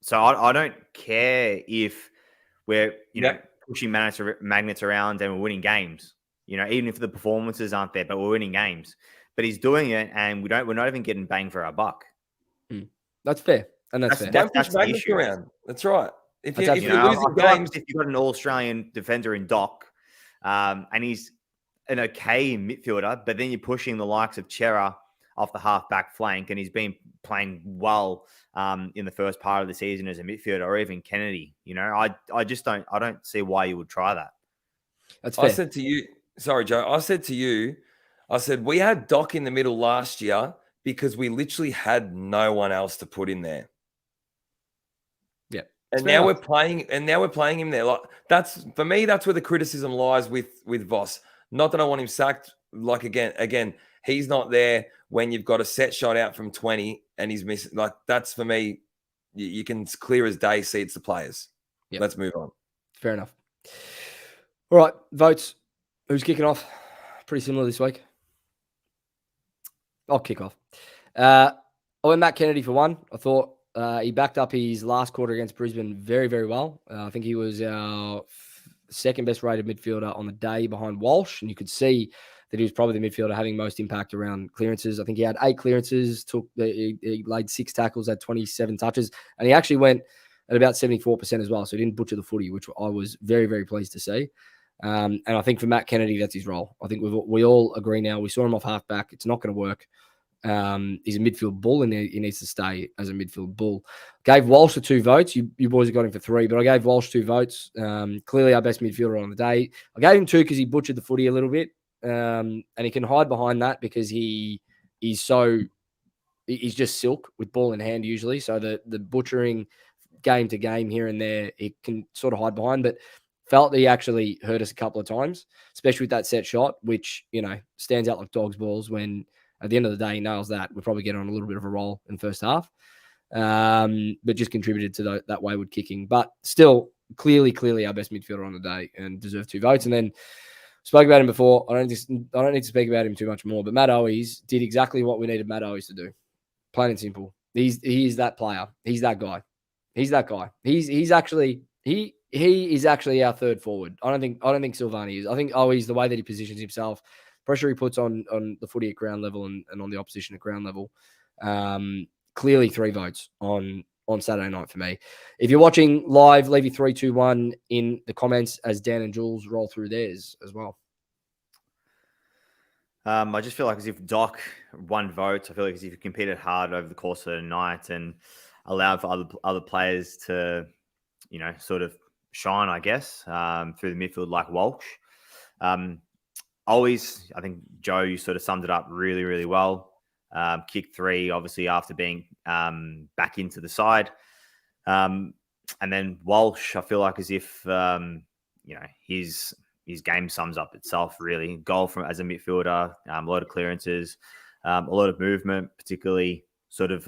So I don't care if we're pushing magnets around and we're winning games. Even if the performances aren't there, but we're winning games. But he's doing it, and we're not even getting bang for our buck. That's fair, and that's fair. Don't push magnets around. That's right. If you're losing games, if you've got an All-Australian defender in Doc, and he's an okay midfielder, but then you're pushing the likes of Chera off the half-back flank, and he's been playing well in the first part of the season as a midfielder, or even Kennedy. I don't see why you would try that. That's fair. I said to you, sorry, Joe. I said we had Doc in the middle last year because we literally had no one else to put in there. Yeah. And now we're playing him there. Like that's for me, that's where the criticism lies with Voss. Not that I want him sacked. Like again, he's not there when you've got a set shot out from 20 and he's missing. Like that's for me, you can clear as day see it's the players. Yep. Let's move on. Fair enough. All right, votes. Who's kicking off? Pretty similar this week. I'll kick off. I went Matt Kennedy for one. I thought he backed up his last quarter against Brisbane very, very well. I think he was our second best rated midfielder on the day behind Walsh, and you could see that he was probably the midfielder having most impact around clearances. I think he had 8 clearances, he laid 6 tackles, had 27 touches, and he actually went at about 74% as well, so he didn't butcher the footy, which I was very, very pleased to see. And I think for Matt Kennedy, that's his role. I think we all agree now. We saw him off halfback. It's not going to work. He's a midfield bull, and he needs to stay as a midfield bull. Gave Walsh the 2 votes. You boys have got him for 3, but I gave Walsh 2 votes. Clearly our best midfielder on the day. I gave him 2 because he butchered the footy a little bit, and he can hide behind that because he's just silk with ball in hand usually. So the butchering game to game here and there, he can sort of hide behind, but felt that he actually hurt us a couple of times, especially with that set shot, which, stands out like dog's balls when at the end of the day he nails that. We're probably getting on a little bit of a roll in the first half, but just contributed to that wayward kicking. But still, clearly our best midfielder on the day and deserved 2 votes. And then spoke about him before. I don't need to speak about him too much more, but Matt Owies did exactly what we needed Matt Owies to do. Plain and simple. He is that player. He's that guy. He's that guy. He is actually our third forward. I don't think Silvani is. I think Owies, the way that he positions himself, pressure he puts on the footy at ground level and on the opposition at ground level. Clearly 3 votes on Saturday night for me. If you're watching live, leave your 3, 2, 1 in the comments as Dan and Jules roll through theirs as well. I just feel like as if Doc 1 vote. I feel like as if he competed hard over the course of the night and allowed for other players to, sort of shine, I guess, through the midfield like Walsh. Always, I think, Joe, you sort of summed it up really, really well. Kick 3, obviously, after being back into the side. And then Walsh, I feel like as if, his game sums up itself, really. Goal as a midfielder, a lot of clearances, a lot of movement, particularly sort of,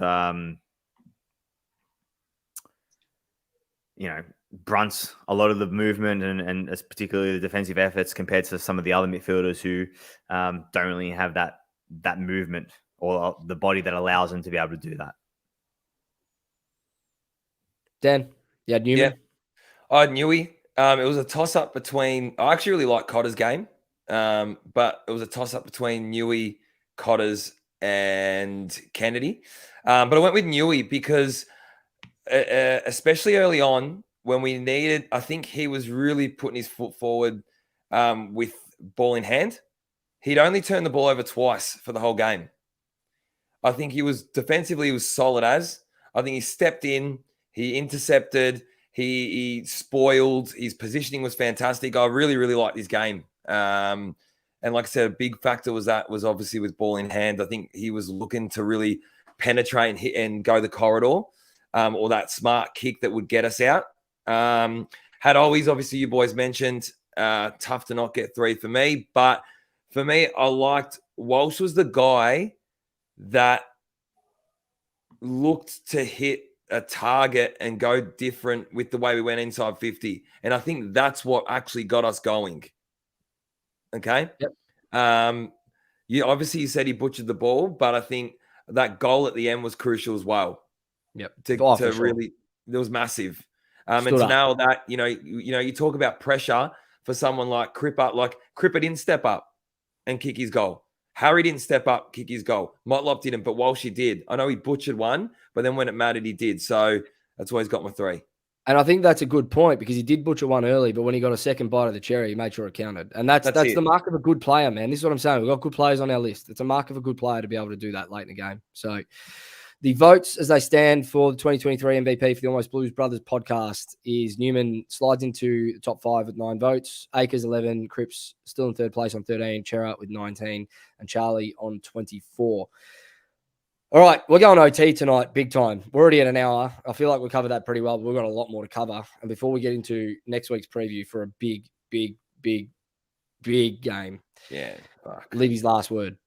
brunts a lot of the movement and particularly the defensive efforts compared to some of the other midfielders who don't really have that movement or the body that allows them to be able to do that. Dan, you had Newman? Yeah, I had Newey. It was a toss-up between... I actually really like Cotter's game, but it was a toss-up between Newey, Cotters, and Kennedy. But I went with Newey because especially early on when we needed... I think he was really putting his foot forward with ball in hand. he'd only turned the ball over twice for the whole game. I think he was defensively, he was solid as. I think he stepped in, he intercepted, he spoiled, his positioning was fantastic. I really, really liked his game. And like I said, a big factor was obviously with ball in hand. I think he was looking to really penetrate and hit and go the corridor, or that smart kick that would get us out. Had always, obviously, you boys mentioned, tough to not get 3 for me. But for me, I liked Walsh was the guy that looked to hit a target and go different with the way we went inside 50. And I think that's what actually got us going. Okay. Yep. Obviously you said he butchered the ball, but I think that goal at the end was crucial as well. Yep. To really, it was massive. And to nail that, you talk about pressure for someone like Cripper. Like Cripper didn't step up and kick his goal. Harry didn't step up, kick his goal. Motlop didn't, but Walsh he did. I know he butchered one, but then when it mattered, he did. So that's why he's got my 3. And I think that's a good point because he did butcher one early, but when he got a second bite of the cherry, he made sure it counted. And that's the mark of a good player, man. This is what I'm saying. We've got good players on our list. It's a mark of a good player to be able to do that late in the game. So the votes as they stand for the 2023 MVP for the Almost Blues Brothers podcast is Newman slides into the top 5 with 9 votes, Akers 11, Cripps still in third place on 13, Chera with 19, and Charlie on 24. All right, we're going OT tonight, big time. We're already at an hour. I feel like we covered that pretty well, but we've got a lot more to cover. And before we get into next week's preview for a big, big, big, big game. Yeah. Fuck. Libby's last word.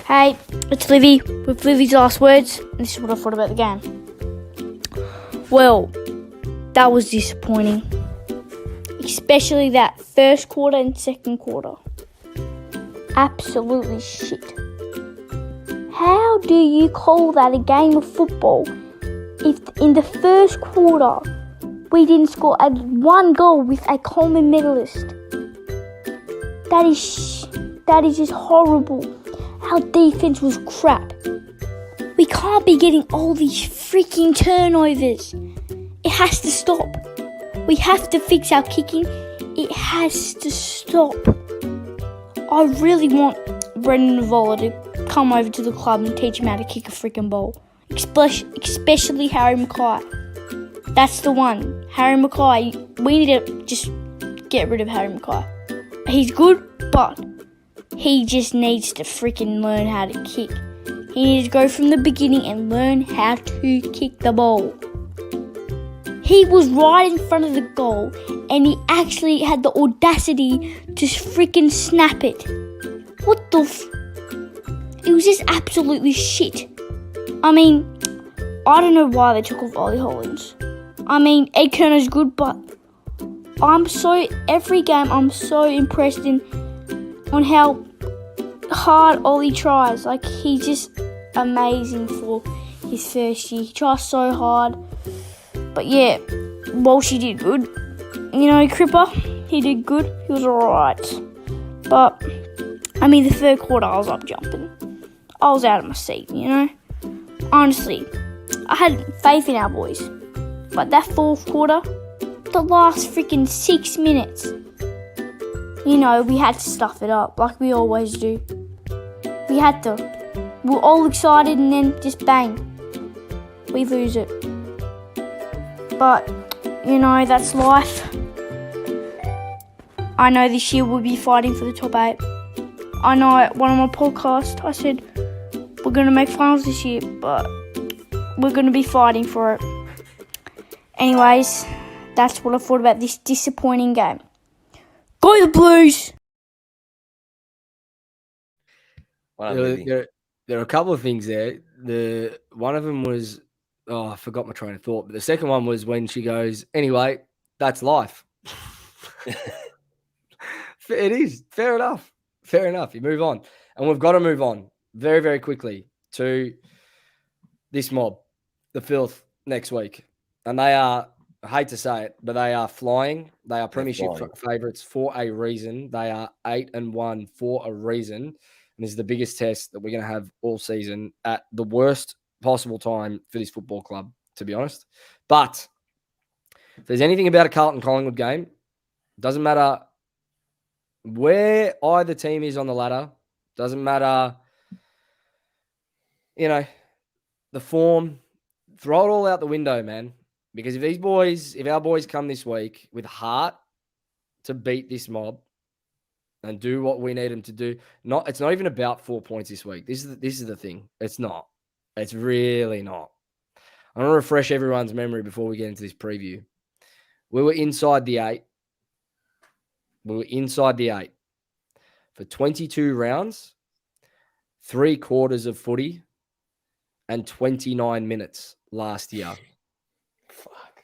Hey, it's Libby with Libby's last words. And this is what I thought about the game. Well, that was disappointing. Especially that first quarter and second quarter. Absolutely shit. How do you call that a game of football if in the first quarter we didn't score one goal with a Coleman medalist? That is just horrible. Our defense was crap. We can't be getting all these freaking turnovers. It has to stop. We have to fix our kicking. It has to stop. I really want Brendan Navola to come over to the club and teach him how to kick a freaking ball. Especially Harry Mackay. That's the one. Harry Mackay. We need to just get rid of Harry Mackay. He's good, but he just needs to freaking learn how to kick. He needs to go from the beginning and learn how to kick the ball. He was right in front of the goal and he actually had the audacity to freaking snap it. What the It was just absolutely shit. I mean, I don't know why they took off Ollie Hollins. I mean, Ed Kerner's good, but every game I'm so impressed on how hard Ollie tries. Like, he's just amazing for his first year. He tries so hard. But yeah, Walshy did good. Cripper, he did good. He was alright. But, I mean, the third quarter, I was up jumping. I was out of my seat, Honestly, I had faith in our boys. But that fourth quarter, the last freaking 6 minutes, we had to stuff it up like we always do. We had to. We were all excited and then just bang, we lose it. But, that's life. I know this year we'll be fighting for the top 8. I know at one of my podcasts I said we're going to make finals this year, but we're going to be fighting for it. Anyways, that's what I thought about this disappointing game. Go the Blues! There are a couple of things there. One of them was, I forgot my train of thought, but the second one was when she goes, anyway, that's life. It is. Fair enough. You move on. And we've got to move on very, very quickly to this mob, the Filth, next week. And they are, I hate to say it, but they are flying. They are premiership favourites for a reason. They are 8-1 for a reason. And this is the biggest test that we're going to have all season at the worst possible time for this football club, to be honest. But if there's anything about a Carlton Collingwood game, doesn't matter where either team is on the ladder, doesn't matter, the form, throw it all out the window, man. Because if our boys come this week with heart to beat this mob and do what we need them to do, it's not even about 4 points this week. This is the thing. It's not. It's really not. I want to refresh everyone's memory before we get into this preview. We were inside the 8. For 22 rounds, 3 quarters of footy, and 29 minutes last year. Fuck.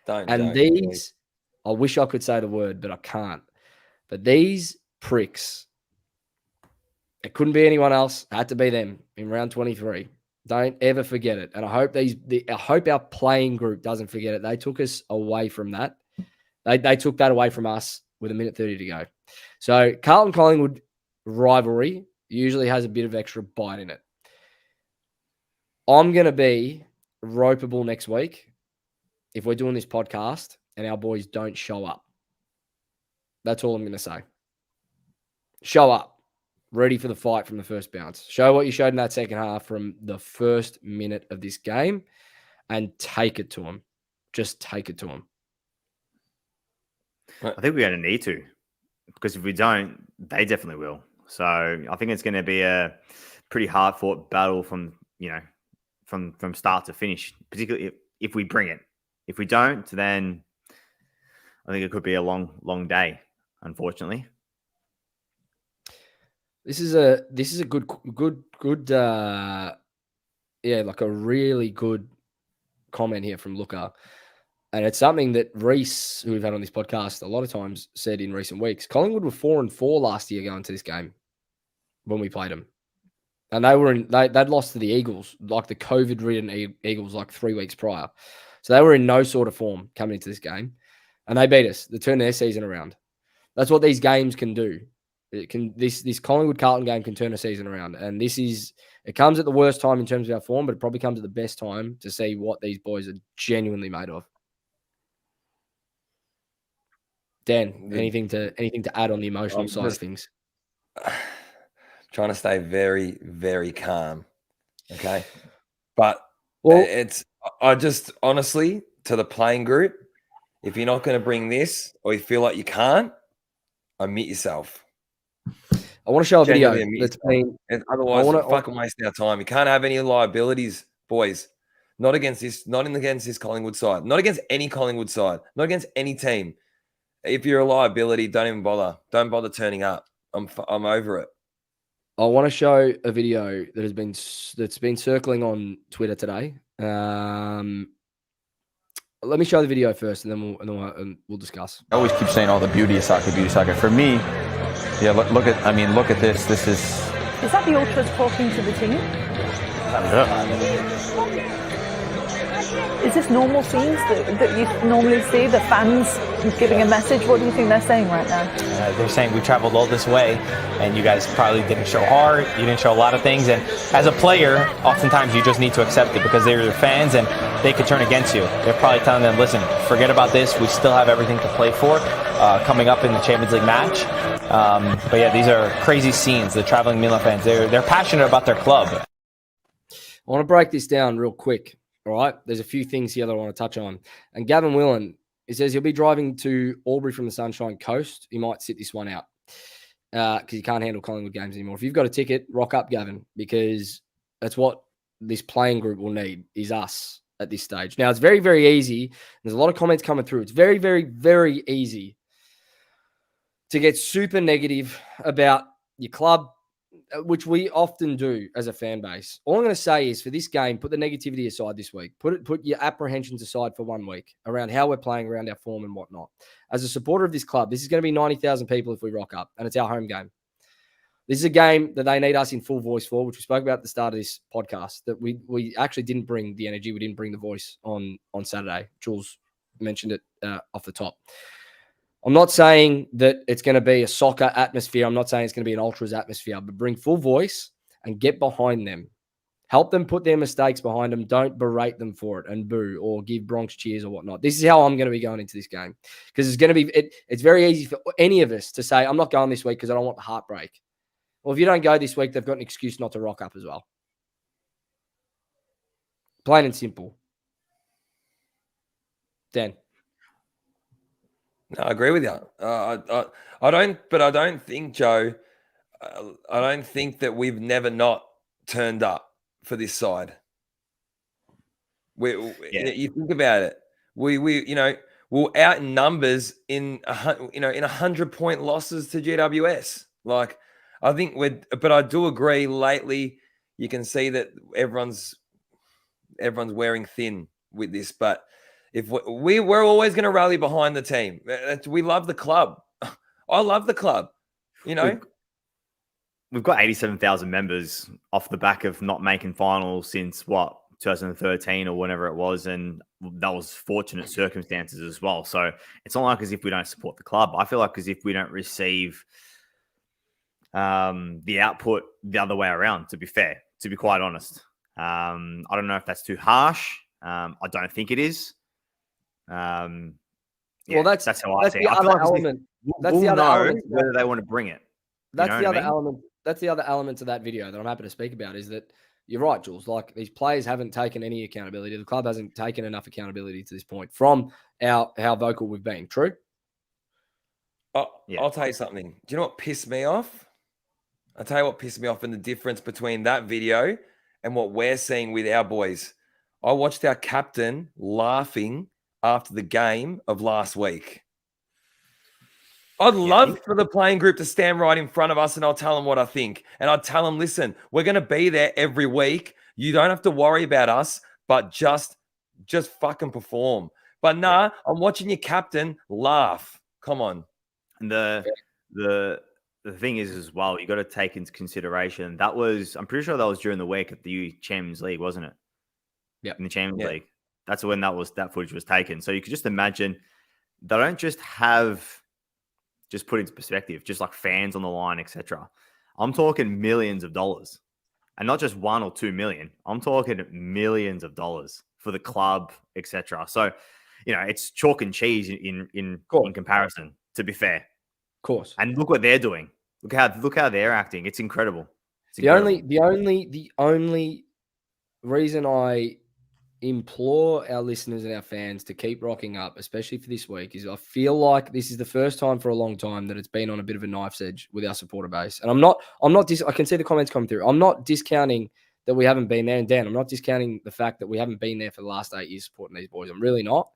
I wish I could say the word, but I can't. But these pricks, it couldn't be anyone else. It had to be them in round 23. Don't ever forget it. And I hope I hope our playing group doesn't forget it. They took us away from that. They took that away from us with 1:30 to go. So Carlton Collingwood rivalry usually has a bit of extra bite in it. I'm going to be ropeable next week if we're doing this podcast and our boys don't show up. That's all I'm going to say. Show up. Ready for the fight from the first bounce. Show what you showed in that second half from the first minute of this game and take it to them. Just take it to them. I think we're going to need to, because if we don't, they definitely will. So I think it's going to be a pretty hard-fought battle from start to finish, particularly if we bring it. If we don't, then I think it could be a long, long day, unfortunately. This is a good like a really good comment here from Looker. And it's something that Reese, who we've had on this podcast a lot of times, said in recent weeks. Collingwood were 4-4 last year going to this game when we played them. And they'd lost to the Eagles, like the COVID-ridden Eagles, like 3 weeks prior. So they were in no sort of form coming into this game. And they beat us. They turned their season around. That's what these games can do. This Collingwood Carlton game can turn a season around. And it comes at the worst time in terms of our form, but it probably comes at the best time to see what these boys are genuinely made of. Dan, anything to add on the emotional side of things? Trying to stay very, very calm. Okay. But I just honestly, to the playing group, if you're not going to bring this or you feel like you can't, omit yourself. I want to show a video that's been. Otherwise, you're fucking wasting our time. You can't have any liabilities, boys. Not against this Collingwood side. Not against any Collingwood side. Not against any team. If you're a liability, don't even bother. Don't bother turning up. I'm over it. I want to show a video that's been circling on Twitter today. Let me show the video first, and then we'll discuss. I always keep saying all the beauty of soccer. For me, yeah, look at this. This is. Is that the ultras talking to the team? Yeah. Is this normal scenes that you normally see? The fans giving a message? What do you think they're saying right now? They're saying we traveled all this way, and you guys probably didn't show heart. You didn't show a lot of things. And as a player, oftentimes you just need to accept it because they're your fans, and they could turn against you. They're probably telling them, listen, forget about this. We still have everything to play for coming up in the Champions League match. But yeah, these are crazy scenes. The traveling Milan fans, they're passionate about their club. I want to break this down real quick. All right, there's a few things here that I want to touch on. And Gavin Willen, he says he'll be driving to Albury from the Sunshine Coast. He might sit this one out because he can't handle Collingwood games anymore. If you've got a ticket, rock up, Gavin, because that's what this playing group will need, is us at this stage. Now, it's very, very easy. There's a lot of comments coming through. It's very, very, very easy to get super negative about your club, which we often do as a fan base. All I'm going to say is for this game, put the negativity aside this week. Put your apprehensions aside for 1 week around how we're playing, around our form and whatnot. As a supporter of this club, this is going to be 90,000 people if we rock up, and it's our home game. This is a game that they need us in full voice for, which we spoke about at the start of this podcast, that we actually didn't bring the energy. We didn't bring the voice on Saturday. Jules mentioned it off the top. I'm not saying that it's going to be a soccer atmosphere. I'm not saying it's going to be an ultras atmosphere, but bring full voice and get behind them. Help them put their mistakes behind them. Don't berate them for it and boo or give Bronx cheers or whatnot. This is how I'm going to be going into this game, because it's going to be it's very easy for any of us to say, I'm not going this week because I don't want the heartbreak. Well, if you don't go this week, they've got an excuse not to rock up as well. Plain and simple. Dan. No, I agree with you. I don't think, Joe, I don't think that we've never not turned up for this side. You think about it. We're out in numbers in 100-point losses to GWS. Like, I think but I do agree. Lately, you can see that everyone's wearing thin with this. But if we're always going to rally behind the team. We love the club. I love the club. We've got 87,000 members off the back of not making finals since 2013 or whenever it was, and that was fortunate circumstances as well. So it's not like as if we don't support the club. I feel like as if we don't receive the output the other way around, to be fair, to be quite honest. I don't know if that's too harsh. I don't think it is. Well, that's how I see it. I feel like we'll know whether they want to bring it. That's the other element. That's the other element of that video that I'm happy to speak about, is that you're right, Jules. Like, these players haven't taken any accountability. The club hasn't taken enough accountability to this point from how vocal we've been. True? I'll tell you something. Do you know what pissed me off? I'll tell you what pissed me off, and the difference between that video and what we're seeing with our boys. I watched our captain laughing after the game of last week. I'd love for the playing group to stand right in front of us, and I'll tell them what I think. And I'd tell them, listen, we're going to be there every week. You don't have to worry about us, but just fucking perform. But nah, I'm watching your captain laugh. Come on. And the thing is as well, you got to take into consideration I'm pretty sure that was during the week at the Champions League, wasn't it? Yeah. In the Champions League. That's when that footage was taken. So you could just imagine they don't just put into perspective, just like fans on the line, etc. I'm talking millions of dollars, and not just 1 or 2 million. I'm talking millions of dollars for the club, etc. So, it's chalk and cheese in comparison, to be fair. Of course. And look what they're doing. Look how they're acting. It's incredible. The only reason I implore our listeners and our fans to keep rocking up, especially for this week, is I feel like this is the first time for a long time that it's been on a bit of a knife's edge with our supporter base. And I can see the comments coming through. I'm not discounting that we haven't been there. And Dan, I'm not discounting the fact that we haven't been there for the last 8 years supporting these boys. I'm really not.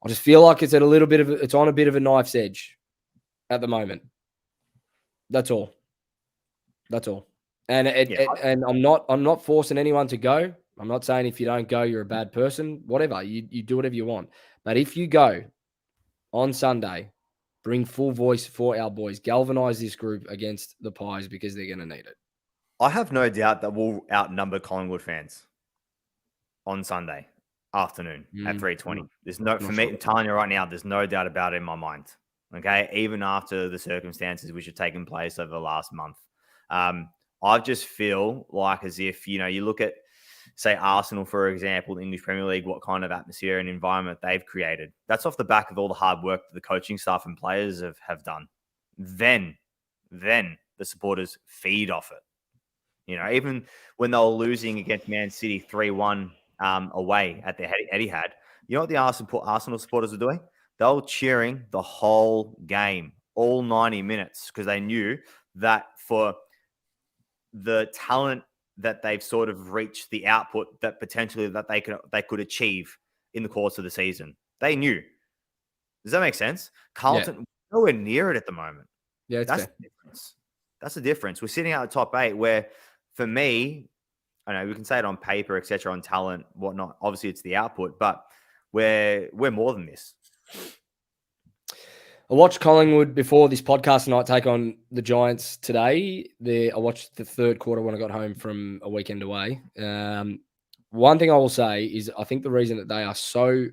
I just feel like it's on a bit of a knife's edge at the moment. That's all. And and I'm not forcing anyone to go. I'm not saying if you don't go, you're a bad person. Whatever. You do whatever you want. But if you go on Sunday, bring full voice for our boys. Galvanize this group against the Pies, because they're going to need it. I have no doubt that we'll outnumber Collingwood fans on Sunday afternoon at 3:20. I'm telling you right now, there's no doubt about it in my mind. Okay, even after the circumstances which have taken place over the last month, I just feel like as if you look at, say, Arsenal, for example, the English Premier League, what kind of atmosphere and environment they've created. That's off the back of all the hard work that the coaching staff and players have done. Then the supporters feed off it. Even when they were losing against Man City 3-1 away at the Etihad, you know what the Arsenal supporters were doing? They were cheering the whole game, all 90 minutes, because they knew that for the talent that they've sort of reached, the output that potentially that they could achieve in the course of the season. They knew. Does that make sense? Carlton, nowhere near it at the moment. Yeah, that's the difference. That's the difference. We're sitting out the top 8 where, for me, I know we can say it on paper, etc., on talent, whatnot. Obviously, it's the output, but we're more than this. I watched Collingwood before this podcast tonight take on the Giants today. I watched the third quarter when I got home from a weekend away. One thing I will say is I think the reason that they are so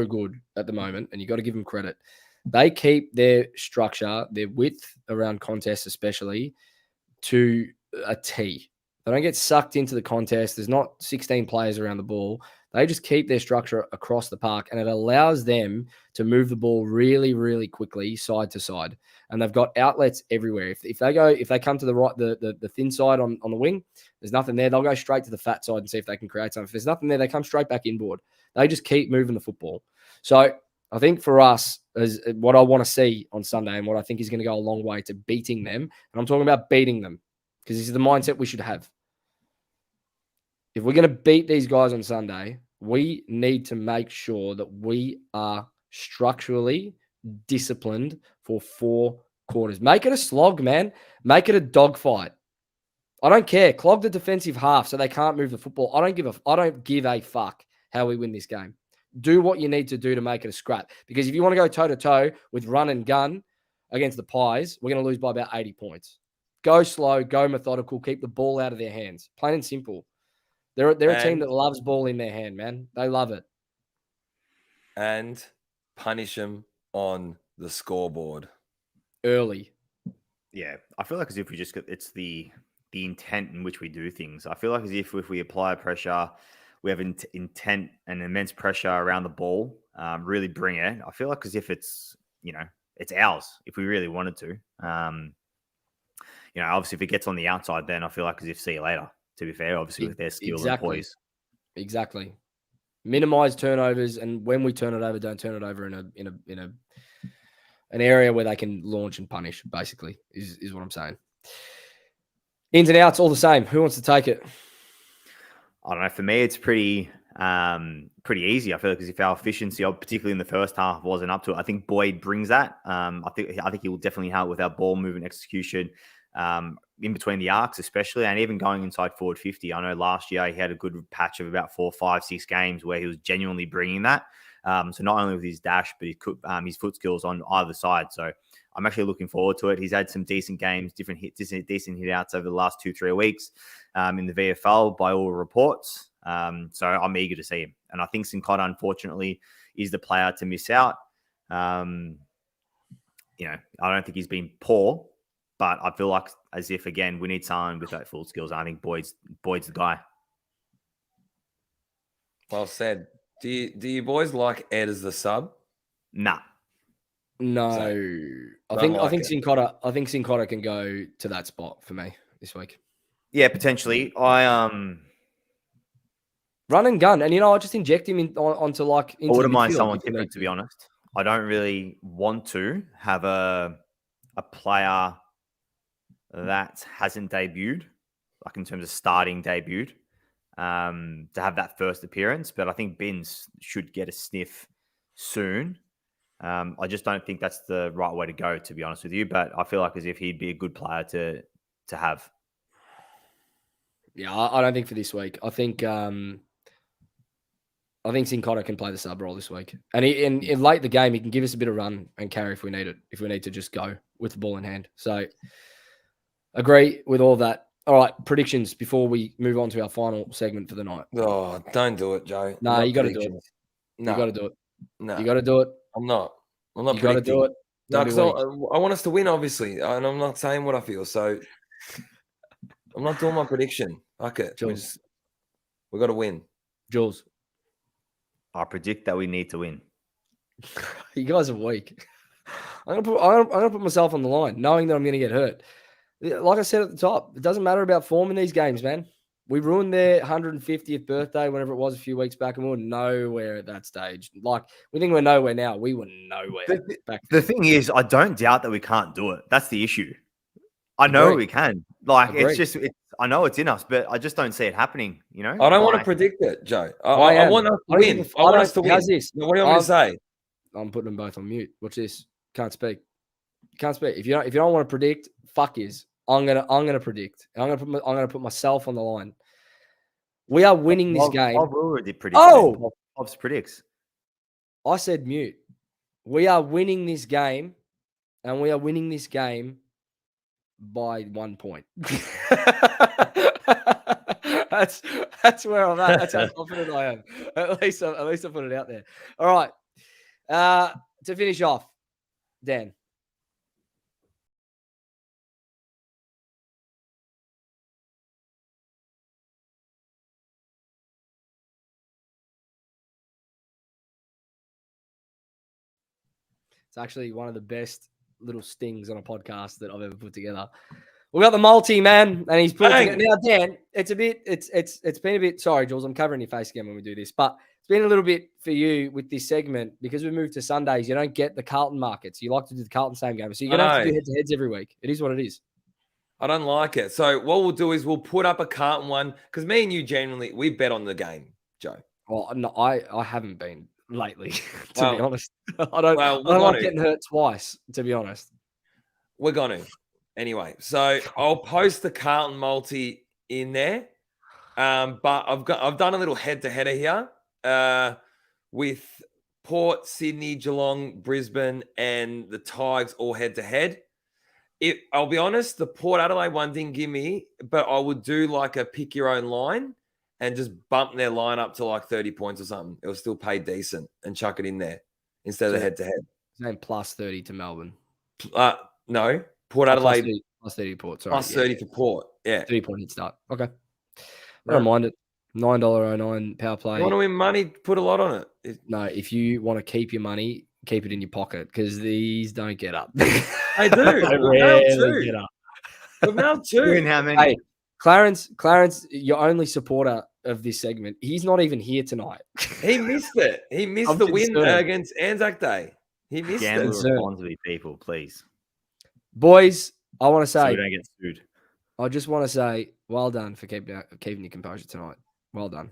good at the moment, and you got to give them credit, they keep their structure, their width around contests especially, to a T. They don't get sucked into the contest. There's not 16 players around the ball. They just keep their structure across the park, and it allows them to move the ball really, really quickly side to side. And they've got outlets everywhere. If they come to the right, the thin side on the wing, there's nothing there. They'll go straight to the fat side and see if they can create something. If there's nothing there, they come straight back inboard. They just keep moving the football. So I think for us, is what I want to see on Sunday and what I think is going to go a long way to beating them. And I'm talking about beating them because this is the mindset we should have. If we're going to beat these guys on Sunday, we need to make sure that we are structurally disciplined for 4 quarters. Make it a slog, man. Make it a dogfight. I don't care. Clog the defensive half so they can't move the football. I don't give a fuck how we win this game. Do what you need to do to make it a scrap. Because if you want to go toe-to-toe with run and gun against the Pies, we're going to lose by about 80 points. Go slow, go methodical, keep the ball out of their hands. Plain and simple. They're a team that loves ball in their hand, man. They love it. And punish them on the scoreboard. Early. Yeah, I feel like as if we just got, it's the intent in which we do things. I feel like as if we apply pressure, we have intent and immense pressure around the ball, really bring it. I feel like as if it's ours if we really wanted to. Obviously if it gets on the outside, then I feel like as if see you later. To be fair, obviously with their skill and poise. Exactly. Minimize turnovers, and when we turn it over, don't turn it over in an area where they can launch and punish. Basically, is what I'm saying. Ins and outs, all the same. Who wants to take it? I don't know. For me, it's pretty easy. I feel like as if our efficiency, particularly in the first half, wasn't up to it. I think Boyd brings that. I think he will definitely help with our ball movement execution. In between the arcs, especially, and even going inside forward 50. I know last year he had a good patch of about 4, 5, 6 games where he was genuinely bringing that. So not only with his dash, but his foot skills on either side. So I'm actually looking forward to it. He's had some decent games, decent hit outs over the last 2-3 weeks in the VFL by all reports. So I'm eager to see him. And I think Sincotta, unfortunately, is the player to miss out. I don't think he's been poor. But I feel like as if, again, we need someone with that full skills. I think Boyd's the guy. Well said. Do you boys like Ed as the sub? Nah. No. I think Sincotta can go to that spot for me this week. Yeah, potentially. Run and gun. And, I just inject him onto like... I wouldn't mind someone different, to be honest. I don't really want to have a player that hasn't debuted, like in terms of starting debuted, to have that first appearance. But I think Binns should get a sniff soon. I just don't think that's the right way to go, to be honest with you. But I feel like as if he'd be a good player to have. Yeah, I don't think for this week. I think Sincotta can play the sub role this week. And in late the game, he can give us a bit of run and carry if we need it, if we need to just go with the ball in hand. So agree with all that. All right, predictions before we move on to our final segment for the night. Oh, don't do it, Joe. No, you got to do it. No. You got to do it. No. You got to do it. I'm not You got to do it. No, because I want us to win, obviously. And I'm not saying what I feel. So I'm not doing my prediction. Fuck it. We got to win. Jules. I predict that we need to win. You guys are weak. I'm gonna put myself on the line, knowing that I'm gonna get hurt. Like I said at the top, it doesn't matter about form in these games, man. We ruined their 150th birthday, whenever it was a few weeks back, and we were nowhere at that stage. Like, we think we're nowhere now. We were nowhere back then. The thing is, I don't doubt that we can't do it. That's the issue. I know we can. Like, I know it's in us, but I just don't see it happening, I don't want to predict it, Joe. I want us to win. I want us to win. How's this? What do you want me to say? I'm putting them both on mute. Watch this. Can't speak. Can't speak. If you don't want to predict, fuck is. I'm gonna predict. I'm gonna put myself on the line. We are winning this game. Bob already predicted. Bob's predicts. I said mute. We are winning this game, and we are winning this game by 1 point. That's where I'm at. That's how confident I am. At least I put it out there. All right. To finish off, Dan. It's actually one of the best little stings on a podcast that I've ever put together. We got the multi man, and he's put it together. Now, Dan, it's been a bit. Sorry, Jules, I'm covering your face again when we do this, but it's been a little bit for you with this segment because we moved to Sundays. You don't get the Carlton markets. You like to do the Carlton same game, so you're gonna have to do head-to-heads every week. It is what it is. I don't like it. So what we'll do is we'll put up a Carlton one because me and you generally we bet on the game, Joe. Well, no, I haven't been lately, to be honest. I don't like getting hurt twice, to be honest. We're going to. Anyway, so I'll post the Carlton multi in there. But I've done a little head-to-header here with Port, Sydney, Geelong, Brisbane, and the Tigers all head-to-head. I'll be honest, the Port Adelaide one didn't give me, but I would do like a pick your own line and just bump their line up to like 30 points or something. It'll still pay decent and chuck it in there instead of the head-to-head. Same plus 30 to Melbourne. No, Port Adelaide. Plus 30 Port, sorry. Plus 30 for Port, yeah. 30-point head start. Okay. I don't mind it. $9.09 power play. You want to win money, put a lot on it. No, if you want to keep your money, keep it in your pocket because these don't get up. They do. They rarely get up. We've now two. Doing how many? Hey, Clarence, your only supporter of this segment, he's not even here tonight. He missed it. He missed the win against Anzac Day. He missed Gamble it. responsibly, people, please. Boys, I want to say, so we don't get sued. I just want to say, well done for keeping your composure tonight. Well done.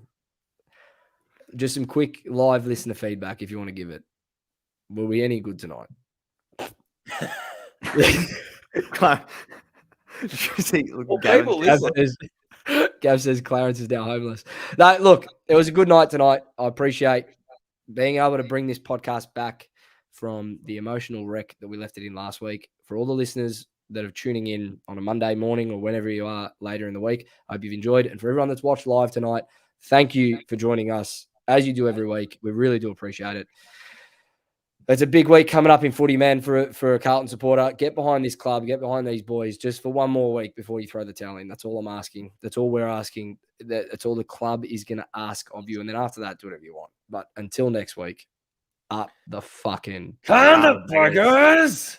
Just some quick live listener feedback if you want to give it. Were we any good tonight? Gav says Clarence is now homeless. No, look, it was a good night tonight. I appreciate being able to bring this podcast back from the emotional wreck that we left it in last week. For all the listeners that are tuning in on a Monday morning or whenever you are later in the week, I hope you've enjoyed. And for everyone that's watched live tonight, thank you for joining us as you do every week. We really do appreciate it. It's a big week coming up in footy, man, for a Carlton supporter. Get behind this club, get behind these boys just for one more week before you throw the towel in. That's all I'm asking. That's all we're asking. That's all the club is going to ask of you. And then after that, do whatever you want. But until next week, up the fucking... Thunder, buggers!